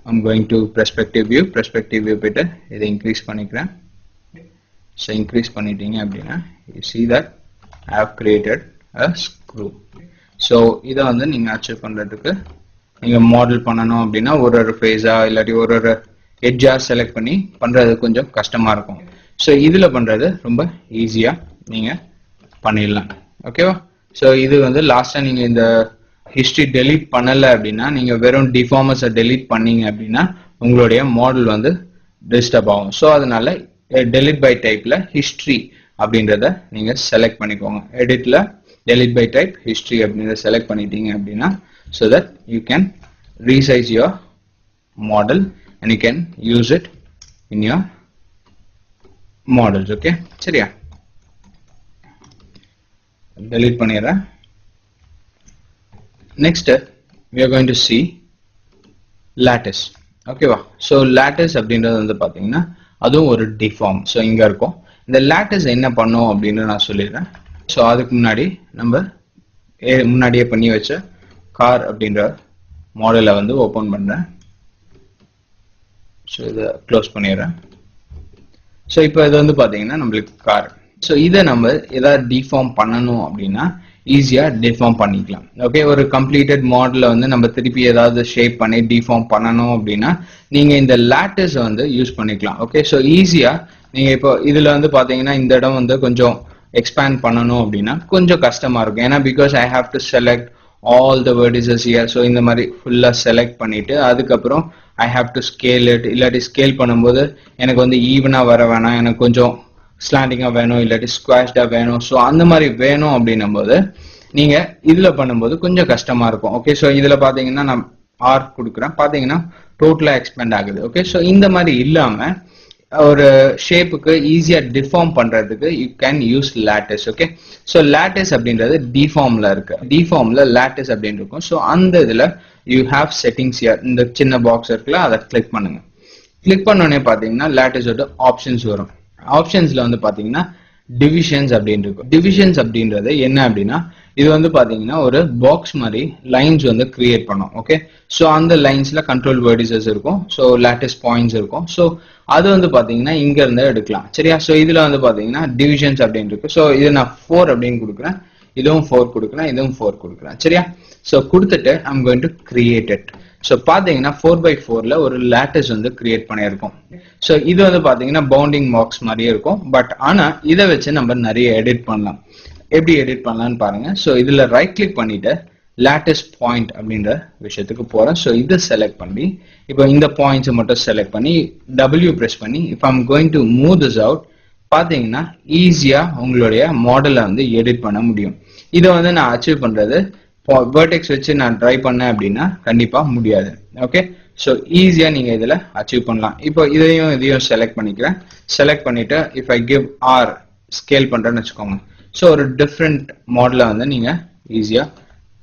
[SPEAKER 1] I'm going to perspective view போயிட்டு இதை increase பண்ணிக்கிறேன். So increase பண்ணிட்டீங்க அப்படின்னா you see that I have created a screw. So இதை வந்து நீங்க அச்சீவ் பண்றதுக்கு நீங்க மாடல் பண்ணணும் அப்படின்னா ஒரு ஃபேஸா இல்லாட்டி ஒரு எட்ஜா செலக்ட் பண்ணி பண்றது கொஞ்சம் கஷ்டமா இருக்கும். ஸோ இதுல பண்றது ரொம்ப ஈஸியா நீங்க பண்ணிடலாம். ஓகேவா? ஸோ இது வந்து லாஸ்டா நீங்க இந்த ஹிஸ்டரி டெலீட் பண்ணல அப்படின்னா நீங்க வெறும் டிஃபார்மஸை டெலீட் பண்ணீங்க அப்படின்னா உங்களுடைய மாடல் வந்து டிஸ்டர்ப் ஆகும். ஸோ அதனால டெலீட் பை டைப்ல ஹிஸ்டரி அப்படின்றத நீங்க செலக்ட் பண்ணிக்கோங்க. எடிட்ல delete by type history அப்படின்றத செலக்ட் பண்ணிட்டீங்க அப்படின்னா so that you can resize your model and you can use it in your models. Okay, சரியா? delete பண்ணிடுறேன். Next we are going to see lattice. ஓகேவா? so lattice அப்படின்றது வந்து பாத்தீங்கன்னா அதுவும் ஒரு டிஃபார்ம். so இங்க இருக்கும். இந்த lattice என்ன பண்ணும் அப்படின்னு நான் சொல்லிடுறேன். ஸோ அதுக்கு முன்னாடி நம்ம முன்னாடியே பண்ணி வச்ச கார் அப்படின்ற மாடலை வந்து ஓப்பன் பண்றேன். ஸோ இதை க்ளோஸ் பண்ணிடுறேன். ஸோ இப்போ இது வந்து பார்த்தீங்கன்னா நம்மளுக்கு கார். ஸோ இதை நம்ம ஏதாவது டிஃபார்ம் பண்ணணும் அப்படின்னா ஈஸியா டிஃபார்ம் பண்ணிக்கலாம். ஓகே, ஒரு கம்ப்ளீட்டட் மாடலை வந்து நம்ம திருப்பி ஏதாவது ஷேப் பண்ணி டிஃபார்ம் பண்ணணும் அப்படின்னா நீங்க இந்த lattice வந்து யூஸ் பண்ணிக்கலாம். ஓகே, ஸோ ஈஸியா நீங்க இப்போ இதுல வந்து பாத்தீங்கன்னா இந்த இடம் வந்து கொஞ்சம் எக்ஸ்பேண்ட் பண்ணணும் அப்படின்னா கொஞ்சம் கஷ்டமா இருக்கும். ஏன்னா because I have to select all the vertices here. So இந்த மாதிரி ஃபுல்லா செலக்ட் பண்ணிட்டு அதுக்கப்புறம் I have to scale it. இல்லாட்டி ஸ்கேல் பண்ணும்போது எனக்கு வந்து ஈவனா வர வேணாம், எனக்கு கொஞ்சம் ஸ்லாண்டிங்கா வேணும், இல்லாட்டி ஸ்குவாஷ்டா வேணும். ஸோ அந்த மாதிரி வேணும் அப்படின்னும் போது நீங்க இதுல பண்ணும்போது கொஞ்சம் கஷ்டமா இருக்கும். ஓகே, ஸோ இதுல பாத்தீங்கன்னா நான் ஆர்க் கொடுக்குறேன், பாத்தீங்கன்னா டோட்டலா எக்ஸ்பேண்ட் ஆகுது. ஓகே, ஸோ இந்த மாதிரி இல்லாம ஒரு ஷேப்புக்கு ஈஸியா டிஃபார்ம் பண்றதுக்கு you can use lattice. Okay, so lattice அப்படின்றது டிஃபார்ம்ல இருக்கு. டிஃபார்ம்ல lattice அப்படின்னு இருக்கும். ஸோ அந்த இதுல யூ ஹேவ் செட்டிங்ஸ் ஹியர். இந்த சின்ன பாக்ஸ் இருக்குல்ல, அதை கிளிக் பண்ணுங்க. கிளிக் பண்ணோடனே பாத்தீங்கன்னா latticeோட ஆப்ஷன்ஸ் வரும். ஆப்ஷன்ஸ்ல வந்து பாத்தீங்கன்னா டிவிஷன்ஸ் அப்படின்னு இருக்கும். டிவிஷன்ஸ் அப்படின்றது என்ன அப்படின்னா இது வந்து பாத்தீங்கன்னா ஒரு பாக்ஸ் மாதிரி லைன்ஸ் வந்து கிரியேட் பண்ணும். ஓகே, ஸோ அந்த லைன்ஸ்ல கண்ட்ரோல் வெர்டிசஸ் இருக்கும். ஸோ lattice பாயிண்ட்ஸ் இருக்கும். ஸோ அது வந்து பாத்தீங்கன்னா இங்க இருந்து எடுக்கலாம். சரியா? ஸோ இதுல வந்து பாத்தீங்கன்னா டிவிஷன்ஸ் அப்படின்னு இருக்கு. ஸோ இது நான் 4 அப்படின்னு கொடுக்குறேன், இதுவும் 4 கொடுக்குறேன், இதுவும் 4 கொடுக்குறேன். சரியா? ஸோ கொடுத்துட்டு I'm going to create it. So பாத்தீங்கன்னா 4x4ல ஒரு lattice வந்து கிரியேட் பண்ணியிருக்கோம். ஸோ இது வந்து பாத்தீங்கன்னா பவுண்டிங் பாக்ஸ் மாதிரியே இருக்கும். பட் ஆனா இதை வச்சு நம்ம நிறைய எடிட் பண்ணலாம். எப்படி எடிட் பண்ணலாம்னு பாருங்க. ஸோ இதுல ரைட் கிளிக் பண்ணிட்டு lattice பாயிண்ட் அப்படின்ற விஷயத்துக்கு போறேன். ஸோ இதை செலக்ட் பண்ணி இப்போ இந்த பாயிண்ட்ஸ் மட்டும் செலக்ட் பண்ணி W பிரஸ் பண்ணி இப்போ I'm going to move this out. பாத்தீங்கன்னா ஈஸியா உங்களுடைய மாடலை வந்து எடிட் பண்ண முடியும். இதை வந்து நான் அச்சீவ் பண்றது வெர்டெக்ஸ் வச்சு நான் ட்ரை பண்ணேன் அப்படின்னா கண்டிப்பா முடியாது. ஓகே, ஸோ ஈஸியா நீங்க இதுல அச்சீவ் பண்ணலாம். இப்போ இதையும் செலக்ட் பண்ணிக்கிறேன். செலக்ட் பண்ணிட்டு if I give or scale பண்றேன்னு வச்சுக்கோங்க. ஸோ ஒரு டிஃப்ரெண்ட் மாடலை வந்து நீங்க ஈஸியா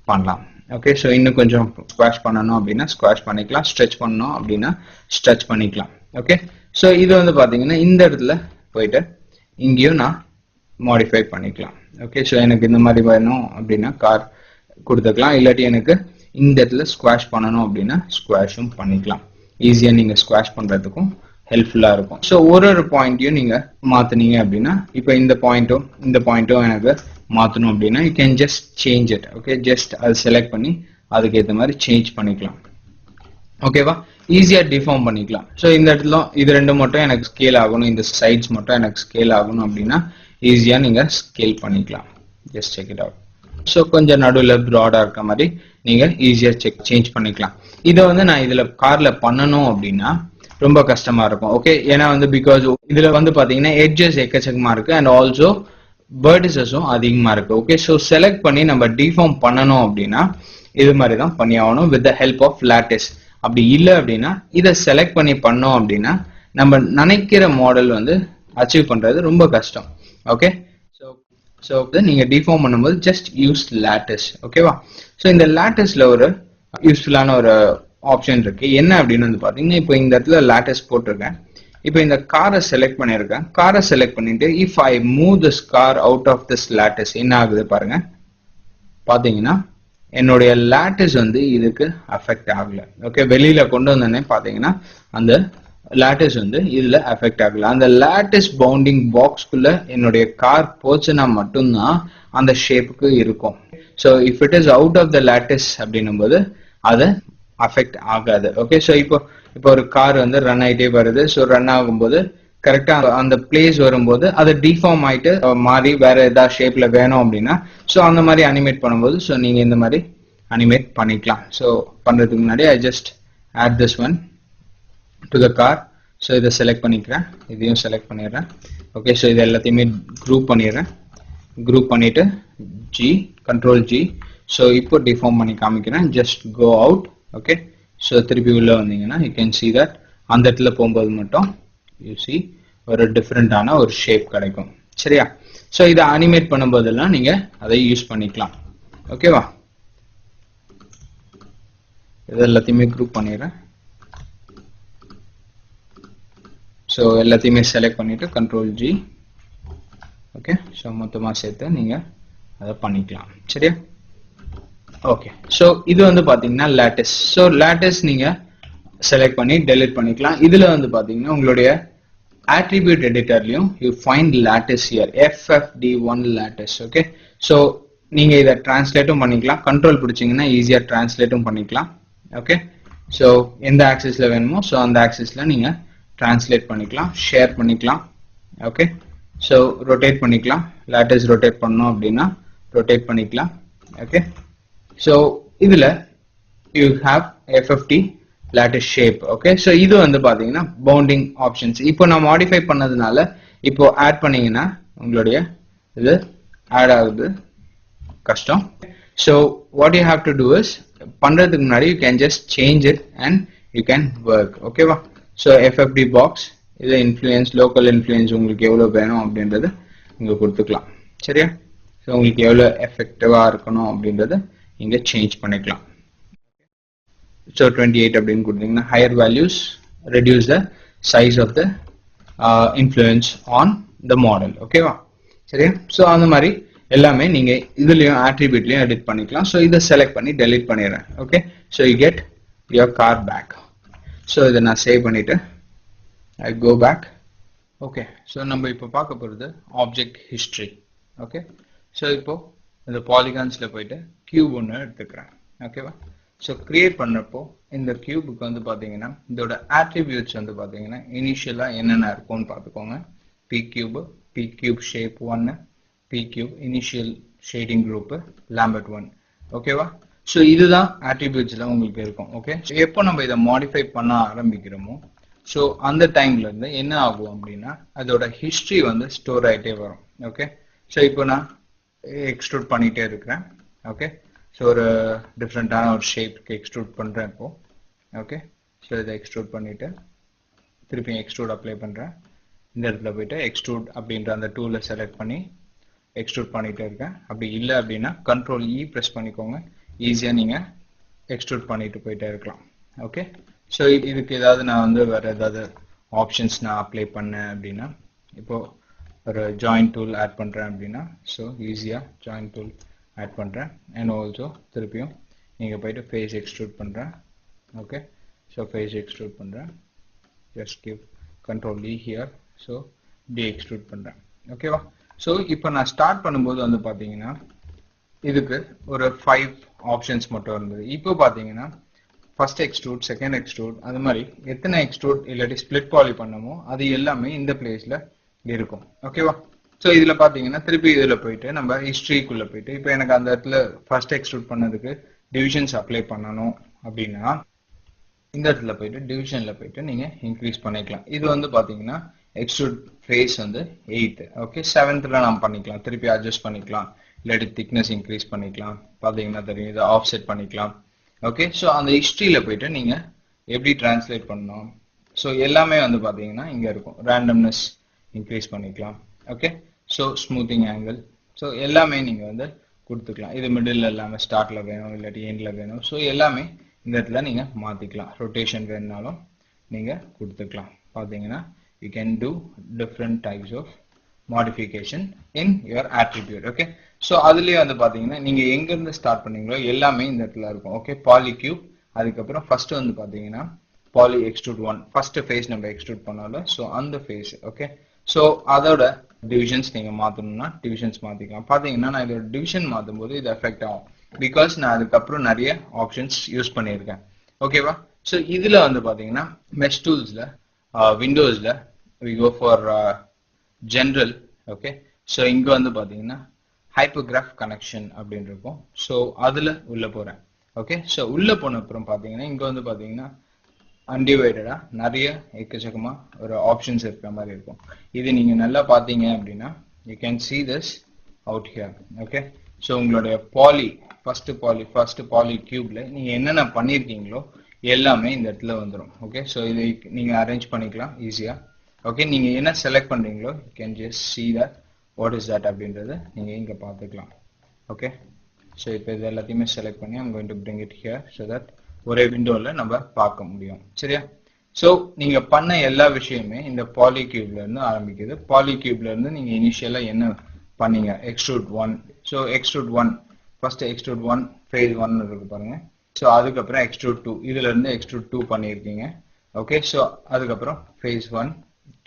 [SPEAKER 1] பண்ணலாம். ஓகே, ஸோ இன்னும் கொஞ்சம் ஸ்குவாஷ் பண்ணணும் அப்படின்னா ஸ்குவாஷ் பண்ணிக்கலாம், ஸ்ட்ரெச் பண்ணணும் அப்படின்னா ஸ்ட்ரெச் பண்ணிக்கலாம். ஓகே, ஸோ இது வந்து பாத்தீங்கன்னா இந்த இடத்துல போயிட்டு இங்கேயும் நான் மாடிஃபை பண்ணிக்கலாம். ஓகே, ஸோ எனக்கு இந்த மாதிரி வேணும் அப்படின்னா கார் கொடுத்துக்கலாம், இல்லாட்டி எனக்கு இந்த இடத்துல ஸ்குவாஷ் பண்ணணும் அப்படின்னா ஸ்குவாஷும் பண்ணிக்கலாம். ஈஸியா நீங்க ஸ்குவாஷ் பண்றதுக்கும் ஹெல்ப்ஃபுல்லா இருக்கும். ஸோ ஒரு பாயிண்ட்டையும் நீங்க மாத்தினீங்க அப்படின்னா இப்போ இந்த பாயிண்ட்டும் எனக்கு மாத்தணும் அப்படின்னா you can just change it. Okay, just அது செலக்ட் பண்ணி அதுக்கு ஏற்ற மாதிரி சேஞ்ச் பண்ணிக்கலாம். ஓகேவா? ஈஸியா டிஃபார்ம் பண்ணிக்கலாம். ஸோ இந்த இடத்துல இது ரெண்டு மட்டும் எனக்கு ஸ்கேல் ஆகணும், இந்த சைட்ஸ் மட்டும் எனக்கு ஸ்கேல் ஆகணும் அப்படின்னா ஈஸியா நீங்க ஸ்கேல் பண்ணிக்கலாம். Just check it out. So கொஞ்சம் நடுவில் ப்ராடா இருக்க மாதிரி நீங்க ஈஸியா சேஞ்ச் பண்ணிக்கலாம். இதை வந்து நான் இதுல கார்ல பண்ணணும் அப்படின்னா ரொம்ப கஷ்டமா இருக்கும். ஓகே, ஏன்னா வந்து பிகாஸ் இதுல வந்து பாத்தீங்கன்னா எட்ஜஸ் எக்கச்சக்கமா இருக்கு அண்ட் ஆல்சோ வெர்டிசஸும் அதிகமா இருக்கு. ஓகே, ஸோ செலக்ட் பண்ணி நம்ம டிஃபார்ம் பண்ணணும் அப்படின்னா இது மாதிரி தான் பண்ணி ஆகணும் with the help of lattice. அப்படி இல்லை அப்படின்னா இதை செலக்ட் பண்ணி பண்ணோம் அப்படின்னா நம்ம நினைக்கிற மாடல் வந்து அச்சீவ் பண்றது ரொம்ப கஷ்டம். ஓகே, ஸோ நீங்க டிஃபார்ம் பண்ணும்போது ஜஸ்ட் யூஸ் lattice. ஓகேவா? ஸோ இந்த latticeல ஒரு யூஸ்ஃபுல்லான ஒரு ஆப்ஷன் இருக்கு. என்ன அப்படின்னு வந்து பாத்தீங்கன்னா இப்போ இந்த இடத்துல lattice போட்டிருக்கேன். இப்போ இந்த காரை செலக்ட் பண்ணிருக்கேன். காரை செலக்ட் பண்ணிட்டு if I move this car out of this lattice என்ன ஆகுது பாருங்க. பாத்தீங்கன்னா என்னுடைய lattice வந்து இதுக்கு அஃபெக்ட் ஆகல. ஓகே, வெளியில கொண்டு வந்தனே பாத்தீங்கன்னா அந்த lattice வந்து இதுல அஃபெக்ட் ஆகல. அந்த lattice பவுண்டிங் பாக்ஸ்க்குள்ள என்னுடைய கார் போச்சுன்னா மட்டும்தான் அந்த ஷேப்புக்கு இருக்கும். So if it is out of the lattice அப்படின்னும் போது அது அஃபெக்ட் ஆகாது. ஓகே, ஸோ இப்போ ஒரு கார் வந்து ரன் ஆகிட்டே வருது. ஸோ ரன் ஆகும்போது கரெக்டா அந்த பிளேஸ் வரும்போது அது டிஃபார்ம் ஆயிட்டு மாறி வேற ஏதாவது ஷேப்ல வேணும் அப்படின்னா ஸோ அந்த மாதிரி அனிமேட் பண்ணும்போது ஸோ நீங்க இந்த மாதிரி அனிமேட் பண்ணிக்கலாம். ஸோ பண்றதுக்கு முன்னாடி I just add this one to the car. So இதை செலக்ட் பண்ணிக்கிறேன், இதையும் செலக்ட் பண்ணிடுறேன். ஓகே, ஸோ இது எல்லாத்தையுமே குரூப் பண்ணிடுறேன். குரூப் பண்ணிட்டு ஜி, கண்ட்ரோல் ஜி. ஸோ இப்போ டிஃபார்ம் பண்ணி காமிக்கிறேன். Just go out. Okay, so திருப்பி உள்ள வந்தீங்கன்னா யூ கேன் சி தட் அந்த இடத்துல போகும்போது மட்டும் யூ சி ஒரு டிஃப்ரெண்டான ஒரு ஷேப் கிடைக்கும். சரியா? ஸோ இதை அனிமேட் பண்ணும்போதெல்லாம் நீங்க அதை யூஸ் பண்ணிக்கலாம். ஓகேவா? இது எல்லாத்தையுமே குரூப் பண்ணிடுறேன். ஸோ எல்லாத்தையுமே செலக்ட் பண்ணிட்டு கண்ட்ரோல் ஜி. ஓகே, ஸோ மொத்தமாக சேர்த்து நீங்க அதை பண்ணிக்கலாம். சரியா? ஓகே, ஸோ இது வந்து பாத்தீங்கன்னா lattice. ஸோ lattice நீங்க செலக்ட் பண்ணி டெலிட் பண்ணிக்கலாம். இதுல வந்து பாத்தீங்கன்னா உங்களுடைய attribute editorலயும் you find lattice here, ffd1 lattice. Okay, so நீங்க இதை டிரான்ஸ்லேட்டும் பண்ணிக்கலாம். கண்ட்ரோல் பிடிச்சிங்கன்னா ஈஸியா டிரான்ஸ்லேட்டும் பண்ணிக்கலாம். ஓகே, ஸோ எந்த ஆக்சிஸ்ல வேணுமோ ஸோ அந்த ஆக்சிஸ்ல நீங்க டிரான்ஸ்லேட் பண்ணிக்கலாம், ஷேர் பண்ணிக்கலாம். ஓகே, ஸோ ரொட்டேட் பண்ணிக்கலாம். lattice ரொட்டேட் பண்ணோம் அப்படின்னா ரொட்டேட் பண்ணிக்கலாம். ஓகே, ஸோ இதுல you have FFT lattice shape. Okay, so இது வந்து பாத்தீங்கன்னா பவுண்டிங் ஆப்ஷன்ஸ். இப்போ நான் மாடிஃபை பண்ணதுனால இப்போ ஆட் பண்ணீங்கன்னா உங்களுடைய இது ஆட் ஆகுது கஷ்டம். So what you have to do is பண்றதுக்கு முன்னாடி you can just change it and you can work. ஓகேவா? ஸோ FFD பாக்ஸ் இது இன்ஃப்ளூயன்ஸ், லோக்கல் இன்ஃப்ளூயன்ஸ் உங்களுக்கு எவ்வளவு வேணும் அப்படின்றது இங்க கொடுத்துக்கலாம். சரியா? ஸோ உங்களுக்கு எவ்வளவு எஃபெக்டிவா இருக்கணும் அப்படின்றத இங்க சேஞ்ச் பண்ணிக்கலாம். ஸோ 28 அப்படின்னு கொடுத்தீங்கன்னா higher values reduce the size of the influence on the model. ஓகேவா? சரியா? ஸோ அந்த மாதிரி எல்லாமே நீங்க இதுலயும் attributeலயும் எடிட் பண்ணிக்கலாம். ஸோ இதை செலக்ட் பண்ணி டெலிட் பண்ணிடுறேன். Okay, so you get your car back. So இதை நான் சேவ் பண்ணிட்டு I go back. Okay, so நம்ம இப்போ பார்க்க போறது ஆப்ஜெக்ட் ஹிஸ்டரி. ஓகே, ஸோ இப்போ இந்த பாலிகான்ஸ்ல போயிட்டு கியூப் ஒன்று எடுத்துக்கிறேன். ஓகேவா? ஸோ கிரியேட் பண்ணப்போ இந்த கியூபுக்கு வந்து பாத்தீங்கன்னா இதோட ஆட்ரிபியூட்ஸ் வந்து பாத்தீங்கன்னா இனிஷியலா என்னென்ன இருக்கும்னு பார்த்துக்கோங்க. P cube shape 1, P cube initial shading group, Lambert 1. ஓகேவா? ஸோ இதுதான் ஆட்ரிபியூட்ஸ்ல உங்களுக்கு இருக்கும். ஓகே, எப்போ நம்ம இதை மாடிஃபை பண்ண ஆரம்பிக்கிறோமோ ஸோ அந்த டைம்ல இருந்து என்ன ஆகும் அப்படின்னா அதோட ஹிஸ்டரி வந்து ஸ்டோர் ஆகிட்டே வரும். ஓகே, ஸோ இப்போ நான் எக்ஸ்ட்ரூட் பண்ணிட்டே இருக்கிறேன். ஓகே, ஸோ ஒரு டிஃப்ரெண்டான ஒரு ஷேப்க்கு எக்ஸ்ட்ரூட் பண்றேன் இப்போ. ஓகே, ஸோ இதை எக்ஸ்ட்ரூட் பண்ணிட்டு திருப்பி எக்ஸ்ட்ரூட் அப்ளை பண்றேன். இந்த இடத்துல போயிட்டு எக்ஸ்ட்ரூட் அப்படின்ற அந்த டூலை செலக்ட் பண்ணி எக்ஸ்ட்ரூட் பண்ணிட்டே இருக்கேன். அப்படி இல்லை அப்படின்னா கண்ட்ரோல் இ ப்ரெஸ் பண்ணிக்கோங்க. ஈஸியா நீங்க எக்ஸ்ட்ரூட் பண்ணிட்டு போயிட்டே இருக்கலாம். ஓகே, ஸோ இதுக்கு ஏதாவது நான் வந்து வேற ஏதாவது ஆப்ஷன்ஸ் நான் அப்ளை பண்ணேன் அப்படின்னா இப்போ ஒரு ஜாயின் டூல் ஆட் பண்றேன் அப்படின்னா ஸோ ஈஸியா ஜாயின் டூல் ஆட் பண்றேன். அண்ட் ஆல்சோ திருப்பியும் நீங்க போயிட்டு ஃபேஸ் எக்ஸ்ட்ரூட் பண்றேன். ஓகே, ஸோ ஃபேஸ் எக்ஸ்ட்ரூட் பண்றேன். Just give control E here. So D extrude பண்றேன். ஓகேவா? ஸோ இப்போ நான் ஸ்டார்ட் பண்ணும்போது வந்து பாத்தீங்கன்னா இதுக்கு ஒரு 5 ஆப்ஷன்ஸ் மட்டும் இருந்தது. இப்போ பாத்தீங்கன்னா ஃபர்ஸ்ட் எக்ஸ்ட்ரூட், செகண்ட் எக்ஸ்ட்ரூட், அது மாதிரி எத்தனை எக்ஸ்ட்ரூட் இல்லாட்டி ஸ்பிளிட் பாலி பண்ணமோ அது எல்லாமே இந்த பிளேஸ்ல இருக்கும். ஓகேவா? ஸோ இதுல பாத்தீங்கன்னா திருப்பி இதுல போயிட்டு நம்ம ஹிஸ்டரிக்குள்ள போயிட்டு இப்போ எனக்கு அந்த இடத்துல ஃபர்ஸ்ட் எக்ஸ்ட்ரூட் பண்ணதுக்கு டிவிஷன்ஸ் அப்ளை பண்ணணும் அப்படின்னா இந்த இடத்துல போயிட்டு டிவிஷன்ல போயிட்டு நீங்க இன்க்ரீஸ் பண்ணிக்கலாம். இது வந்து பாத்தீங்கன்னா எக்ஸ்ட்ரூட் ஃபேஸ் வந்து 8. ஓகே, 7th நாம் பண்ணிக்கலாம். திருப்பி அட்ஜஸ்ட் பண்ணிக்கலாம். இல்லாட்டி திக்னஸ் இன்க்ரீஸ் பண்ணிக்கலாம். பாத்தீங்கன்னா தெரியும், இதை ஆஃப்செட் பண்ணிக்கலாம். ஓகே, ஸோ அந்த ஹிஸ்டரியில போயிட்டு நீங்க எப்படி டிரான்ஸ்லேட் பண்ணணும் ஸோ எல்லாமே வந்து பாத்தீங்கன்னா இங்க இருக்கும். ரேண்டம்னஸ் இன்க்ரீஸ் பண்ணிக்கலாம். Okay, so smoothing angle so எல்லாமே நீங்க வந்து கொடுத்துக்கலாம். இது மிடில் எல்லாமே ஸ்டார்ட்ல வேணும் இல்லாட்டி எண்ட்ல வேணும். ஸோ எல்லாமே இந்த இடத்துல நீங்க மாத்திக்கலாம். ரொட்டேஷன் வேணும்னாலும் நீங்க கொடுத்துக்கலாம். பாத்தீங்கன்னா you can do different types of modification in your attribute. Okay, so அதுலயே வந்து பாத்தீங்கன்னா நீங்க எங்க இருந்து ஸ்டார்ட் பண்ணீங்களோ எல்லாமே இந்த இடத்துல இருக்கும். ஓகே, பாலி கியூப், அதுக்கப்புறம் ஃபர்ஸ்ட் வந்து பாத்தீங்கன்னா பாலி எக்ஸ்ட்ரூட் 1, ஃபர்ஸ்ட் ஃபேஸ் நம்ம எக்ஸ்ட்ரூட் பண்ணாலும் ஸோ அந்த ஃபேஸ். ஓகே, ஸோ அதோட டிவிஷன்ஸ் நீங்க மாத்தணும்னா டிவிஷன்ஸ் மாத்திக்கலாம். பாத்தீங்கன்னா நான் இதோட டிவிஷன் மாத்தும் போது இது எஃபெக்ட் ஆகும், பிகாஸ் நான் அதுக்கப்புறம் நிறைய ஆப்ஷன்ஸ் யூஸ் பண்ணியிருக்கேன். ஓகேவா? ஸோ இதுல வந்து பாத்தீங்கன்னா மெஷ் டூல்ஸ்ல விண்டோஸ்ல we go for general. Okay, so இங்க வந்து பாத்தீங்கன்னா ஹைப்பர்கிராஃப் கனெக்ஷன் அப்படின்னு இருக்கும். ஸோ அதுல உள்ள போறேன். ஓகே, ஸோ உள்ள போன அப்புறம் பாத்தீங்கன்னா இங்க வந்து பாத்தீங்கன்னா அன்டிவைடடா நிறைய எக்கச்சக்கமா ஒரு ஆப்ஷன்ஸ் இருக்கிற மாதிரி இருக்கும். இது நீங்க நல்லா பாத்தீங்க அப்படின்னா you can see this out here. Okay, so உங்களுடைய ஃபர்ஸ்ட் பாலி கியூப்ல நீங்க என்னென்ன பண்ணிருக்கீங்களோ எல்லாமே இந்த இடத்துல வந்துடும். ஓகே, ஸோ இதை நீங்க அரேஞ்ச் பண்ணிக்கலாம் ஈஸியா. ஓகே, நீங்க என்ன செலக்ட் பண்றீங்களோ you can just see that what is that அப்படின்றத நீங்க இங்க பார்த்துக்கலாம். ஓகே, ஸோ இப்போ இது எல்லாத்தையுமே செலக்ட் பண்ணி I'm going to bring it here so that ஒரே விண்டோல நம்ம பார்க்க முடியும். சரியா? ஸோ நீங்க பண்ண எல்லா விஷயமே இந்த பாலி கியூப்ல இருந்து ஆரம்பிக்குது. பாலி கியூப்ல இருந்து நீங்க இனிஷியலா என்ன பண்ணீங்க, extrude 1. So extrude 1 first extrude 1 face 1 இருக்கு பாருங்க. ஸோ அதுக்கப்புறம் எக்ஸ்ட்ரூட் 2, இதுல இருந்து எக்ஸ்ட்ரூட் 2 பண்ணியிருக்கீங்க. ஓகே, ஸோ அதுக்கப்புறம் ஃபேஸ் 1,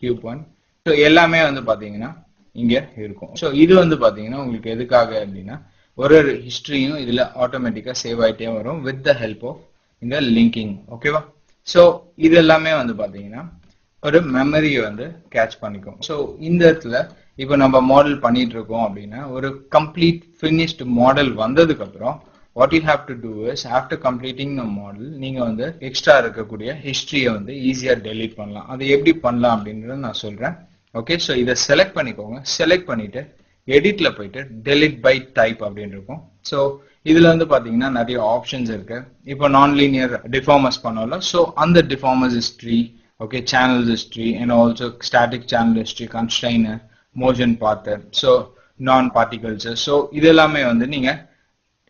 [SPEAKER 1] கியூப் 1. ஸோ எல்லாமே வந்து பாத்தீங்கன்னா இங்க இருக்கும். ஸோ இது வந்து பாத்தீங்கன்னா உங்களுக்கு எதுக்காக அப்படின்னா ஒரு ஹிஸ்டரியும் இதுல ஆட்டோமேட்டிக்கா சேவ் ஆயிட்டே வரும் வித் த ஹெல்ப் ஆஃப் இந்த லிங்கிங். ஓகேவா? ஸோ இது எல்லாமே வந்து பாத்தீங்கன்னா ஒரு மெமரியை வந்து கேட்ச் பண்ணிக்கும். ஸோ இந்த இடத்துல இப்போ நம்ம மாடல் பண்ணிட்டு இருக்கோம் அப்படின்னா ஒரு கம்ப்ளீட் ஃபினிஷ்டு மாடல் வந்ததுக்கு அப்புறம் what you have to do is after completing the model நீங்க வந்து எக்ஸ்ட்ரா இருக்கக்கூடிய ஹிஸ்டரியை வந்து ஈஸியா டெலீட் பண்ணலாம். அது எப்படி பண்ணலாம் அப்படின்றத நான் சொல்றேன். ஓகே, ஸோ இதை செலக்ட் பண்ணிக்கோங்க. செலக்ட் பண்ணிட்டு எடிட்ல போயிட்டு டெலிட் பை டைப் அப்படின்னு இருக்கும். ஸோ இதுல வந்து பாத்தீங்கன்னா நிறைய ஆப்ஷன்ஸ் இருக்கு. இப்போ நான் லீனியர் டிஃபார்மர்ஸ் பண்ணோம்ல, ஸோ அந்த deformers history, okay, channels history and also static channel history, constrainer, motion path, so non particles, so இது எல்லாமே வந்து நீங்க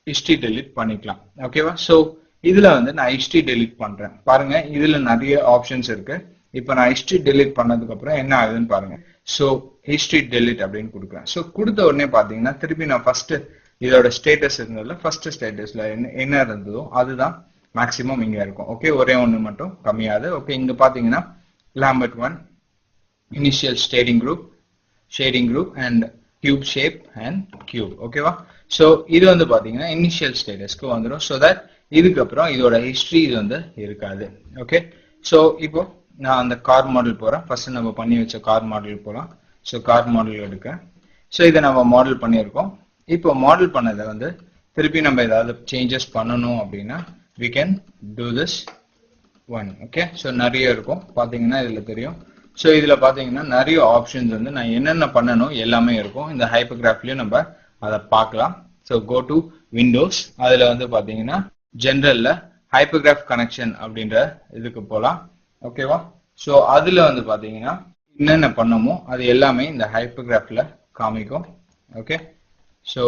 [SPEAKER 1] ஹிஸ்டரி டெலிட் பண்ணிக்கலாம். ஓகேவா? ஸோ இதுல வந்து நான் ஹிஸ்டரி டெலிட் பண்றேன். பாருங்க, இதுல நிறைய ஆப்ஷன்ஸ் இருக்கு. இப்போ நான் ஹிஸ்டரி டெலிட் பண்ணதுக்கு அப்புறம் என்ன ஆகுதுன்னு பாருங்க. ஸோ ஹிஸ்டரி டெலிட் அப்படின்னு கொடுக்குறேன். ஸோ கொடுத்த உடனே பாத்தீங்கன்னா திருப்பி நான் ஃபர்ஸ்ட் இதோட ஸ்டேட்டஸ் இருந்ததுல ஃபர்ஸ்ட் ஸ்டேட்டஸ்ல என்ன இருந்ததோ அதுதான் மேக்சிமம் இங்க இருக்கும். ஓகே, ஒரே ஒன்று மட்டும் கம்மியாது. ஓகே, இங்க பாத்தீங்கன்னா Lampard 1 initial shading group and cube shape and cube. ஓகேவா? ஸோ இது வந்து பாத்தீங்கன்னா இனிஷியல் ஸ்டேட்டஸ்க்கு வந்துடும். ஸோ தட் இதுக்கப்புறம் இதோட ஹிஸ்டரி இது வந்து இருக்காது. ஓகே, ஸோ இப்போ நான் அந்த கார் மாடல் போறேன். ஃபர்ஸ்ட் நம்ம பண்ணி வச்ச கார் மாடல் போகலாம். ஸோ கார் மாடல் எடுக்கிறேன். ஸோ இதை நம்ம மாடல் பண்ணியிருக்கோம். இப்போ மாடல் பண்ணதை வந்து திருப்பி நம்ம ஏதாவது சேஞ்சஸ் பண்ணணும் அப்படின்னா we can do this one. Okay, so நிறைய இருக்கும் பாத்தீங்கன்னா இதுல தெரியும். ஸோ இதுல பாத்தீங்கன்னா நிறைய ஆப்ஷன்ஸ் வந்து நான் என்னென்ன பண்ணணும் எல்லாமே இருக்கும். இந்த ஹைப்பர்கிராஃப்லயும் நம்ம அதை பார்க்கலாம். ஸோ கோ டு விண்டோஸ், அதுல வந்து பாத்தீங்கன்னா ஜெனரல்ல ஹைப்பர்கிராஃப் கனெக்ஷன் அப்படின்ற இதுக்கு போகலாம். ஓகேவா? ஸோ அதுல வந்து பாத்தீங்கன்னா என்னென்ன பண்ணமோ அது எல்லாமே இந்த ஹைப்பர்கிராஃப்ல காமிக்கும். ஓகே, ஸோ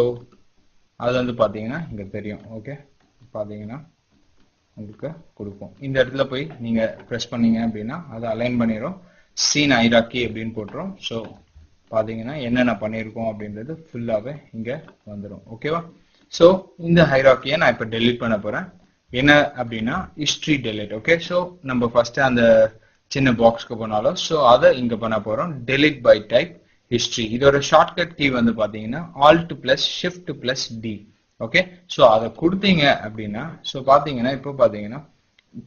[SPEAKER 1] அது வந்து பாத்தீங்கன்னா இங்க தெரியும். ஓகே, பாத்தீங்கன்னா உங்களுக்கு கொடுக்கும். இந்த இடத்துல போய் நீங்க ப்ரெஸ் பண்ணீங்க அப்படின்னா அதை அலைன் பண்ணிடும். சீன் ஹைரார்கி அப்படின்னு போட்டுரும். ஸோ பாத்தீங்கன்னா என்னென்ன பண்ணியிருக்கோம் அப்படின்றது ஃபுல்லாவே இங்க வந்துடும். ஓகேவா? ஸோ இந்த ஹைரார்கியை நான் இப்ப டெலிட் பண்ண போறேன். என்ன அப்படின்னா ஹிஸ்டரி டெலிட். ஓகே, ஸோ நம்ம ஃபர்ஸ்ட் அந்த சின்ன பாக்ஸ்க்கு போனாலும் ஸோ அதை இங்க பண்ண போறோம். Delete by type history. இதோட ஷார்ட்கட் கீ வந்து பாத்தீங்கன்னா alt plus shift plus D. Okay, so அதை கொடுத்தீங்க அப்படின்னா ஸோ பாத்தீங்கன்னா இப்போ பாத்தீங்கன்னா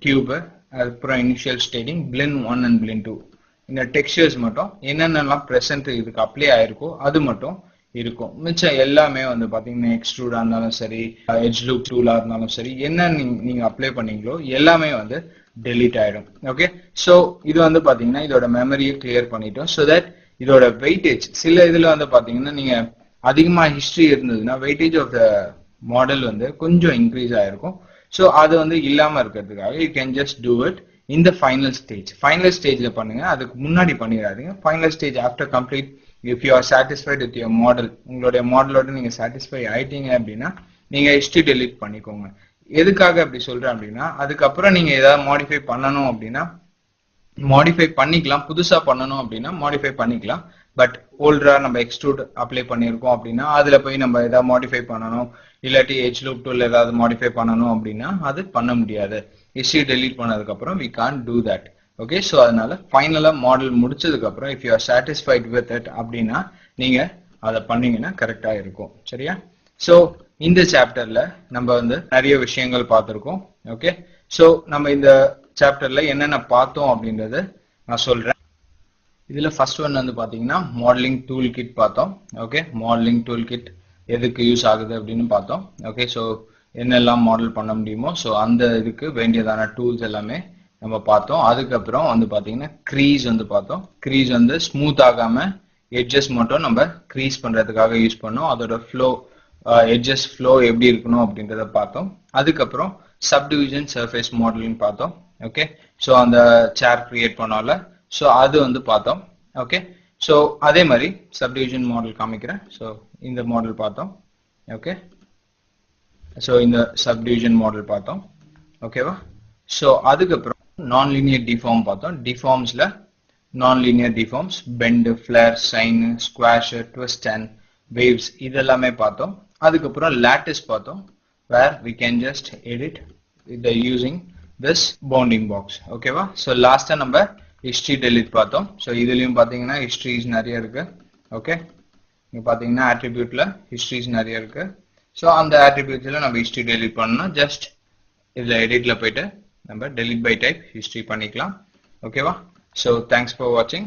[SPEAKER 1] கியூப், அப்புறம் initial shading, blend 1 and blend 2, இந்த டெக்ஸ்சர்ஸ் மட்டும் என்னென்னலாம் ப்ரெசென்ட் இதுக்கு அப்ளை ஆயிருக்கோ அது மட்டும் இருக்கும். மிச்சம் எல்லாமே வந்து பாத்தீங்கன்னா எக்ஸ்ட்ரூடா இருந்தாலும் சரி, எட்ஜ் லூப் டூலா இருந்தாலும் சரி, என்ன நீங்க அப்ளை பண்ணீங்களோ எல்லாமே வந்து டெலீட் ஆயிடும். ஓகே, ஸோ இது வந்து பாத்தீங்கன்னா இதோட மெமரியை கிளியர் பண்ணிட்டோம். ஸோ தட் இதோட வெயிட்டேஜ் சில இதுல வந்து பாத்தீங்கன்னா நீங்க அதிகமா ஹிஸ்டரி இருந்ததுன்னா வெயிட்டேஜ் ஆஃப் த மாடல் வந்து கொஞ்சம் இன்க்ரீஸ் ஆயிருக்கும். ஸோ அது வந்து இல்லாம இருக்கிறதுக்காக you can just do it இந்த ஃபைனல் ஸ்டேஜ்ல பண்ணுங்க. அதுக்கு முன்னாடி பண்ணிடாதீங்க. Final stage after complete if you are satisfied with your model, உங்களுடைய மாடலோட நீங்க சாட்டிஸ்ஃபை ஆயிட்டீங்க அப்படின்னா நீங்க ஹிஸ்டரி டெலிட் பண்ணிக்கோங்க. எதுக்காக அப்படி சொல்றேன் அப்படின்னா அதுக்கப்புறம் நீங்க ஏதாவது மாடிஃபை பண்ணணும் அப்படின்னா மாடிஃபை பண்ணிக்கலாம். புதுசா பண்ணணும் அப்படின்னா மாடிஃபை பண்ணிக்கலாம். பட் ஓல்டரா நம்ம எக்ஸ்ட்ரூட் அப்ளை பண்ணியிருக்கோம் அப்படின்னா அதுல போய் நம்ம ஏதாவது மாடிஃபை பண்ணணும், இல்லாட்டி எச் லூப் டூல் ஏதாவது மாடிஃபை பண்ணணும் அப்படின்னா அது பண்ண முடியாது. ஹிஸ்டரி டெலீட் பண்ணதுக்கு அப்புறம் we can't do that. Okay, so அதனால ஃபைனலா மாடல் முடிச்சதுக்கு அப்புறம் if you are satisfied with it அப்படின்னா நீங்க அதை பண்ணீங்கன்னா கரெக்டா இருக்கும். சரியா? ஸோ இந்த சாப்டர்ல நம்ம வந்து நிறைய விஷயங்கள் பார்த்திருக்கோம். ஓகே, ஸோ நம்ம இந்த சாப்டர்ல என்னென்ன பார்த்தோம் அப்படின்றத நான் சொல்றேன். இதுல ஃபர்ஸ்ட் ஒன் வந்து பாத்தீங்கன்னா மாடலிங் டூல் கிட் பார்த்தோம். ஓகே, மாடலிங் டூல் கிட் எதுக்கு யூஸ் ஆகுது அப்படின்னு பார்த்தோம். ஓகே, ஸோ என்னெல்லாம் மாடல் பண்ண முடியுமோ ஸோ அந்த இதுக்கு வேண்டியதான டூல்ஸ் எல்லாமே நம்ம பார்த்தோம். அதுக்கப்புறம் வந்து பாத்தீங்கன்னா க்ரீஸ் வந்து பார்த்தோம். க்ரீஸ் வந்து ஸ்மூத் ஆகாம எட்ஜஸ் மட்டும் நம்ம க்ரீஸ் பண்றதுக்காக யூஸ் பண்ணோம். அதோட ஃப்ளோ எட்ஜஸ் ஃப்ளோ எப்படி இருக்கணும் அப்படின்றத பார்த்தோம். அதுக்கப்புறம் சப்டிவிஷன் சர்ஃபேஸ் மாடலிங் பார்த்தோம். ஓகே, ஸோ அந்த சேர் கிரியேட் பண்ணோம்ல, ஸோ அது வந்து பார்த்தோம். ஓகே, ஸோ அதே மாதிரி சப்டிவிஷன் மாடல் காமிக்கிறேன். ஸோ இந்த மாடல் பார்த்தோம். ஓகே, ஸோ இந்த சப்டிவிஷன் மாடல் பார்த்தோம். ஓகேவா? ஸோ அதுக்கப்புறம் நான் லீனியர் டிஃபார்ம் பார்த்தோம். டிஃபார்ம்ஸ்ல non linear deforms, bend, flare, sine, squash, twist and waves இதெல்லாமே பார்த்தோம். அதுக்கப்புறம் லாட்டிஸ் பார்த்தோம், where we can just edit with using this bounding box. ஓகேவா? ஸோ லாஸ்டா நம்ம ஹிஸ்டரி டெலிட் பார்த்தோம். ஸோ இதுலயும் பாத்தீங்கன்னா ஹிஸ்டரிஸ் நிறைய இருக்கு. ஓகே, இங்க பாத்தீங்கன்னா ஆட்ரிபியூட்ல ஹிஸ்டரிஸ் நிறைய இருக்கு. ஸோ அந்த ஆட்ரிபியூட்ஸ்ல நம்ம ஹிஸ்டரி டெலிட் பண்ணணும். ஜஸ்ட் இதுல எடிட்ல போயிட்டு நம்ம டெலிட் பை டைப் ஹிஸ்டரி பண்ணிக்கலாம். ஓகேவா? ஸோ தேங்க்ஸ் ஃபார் வாட்சிங்.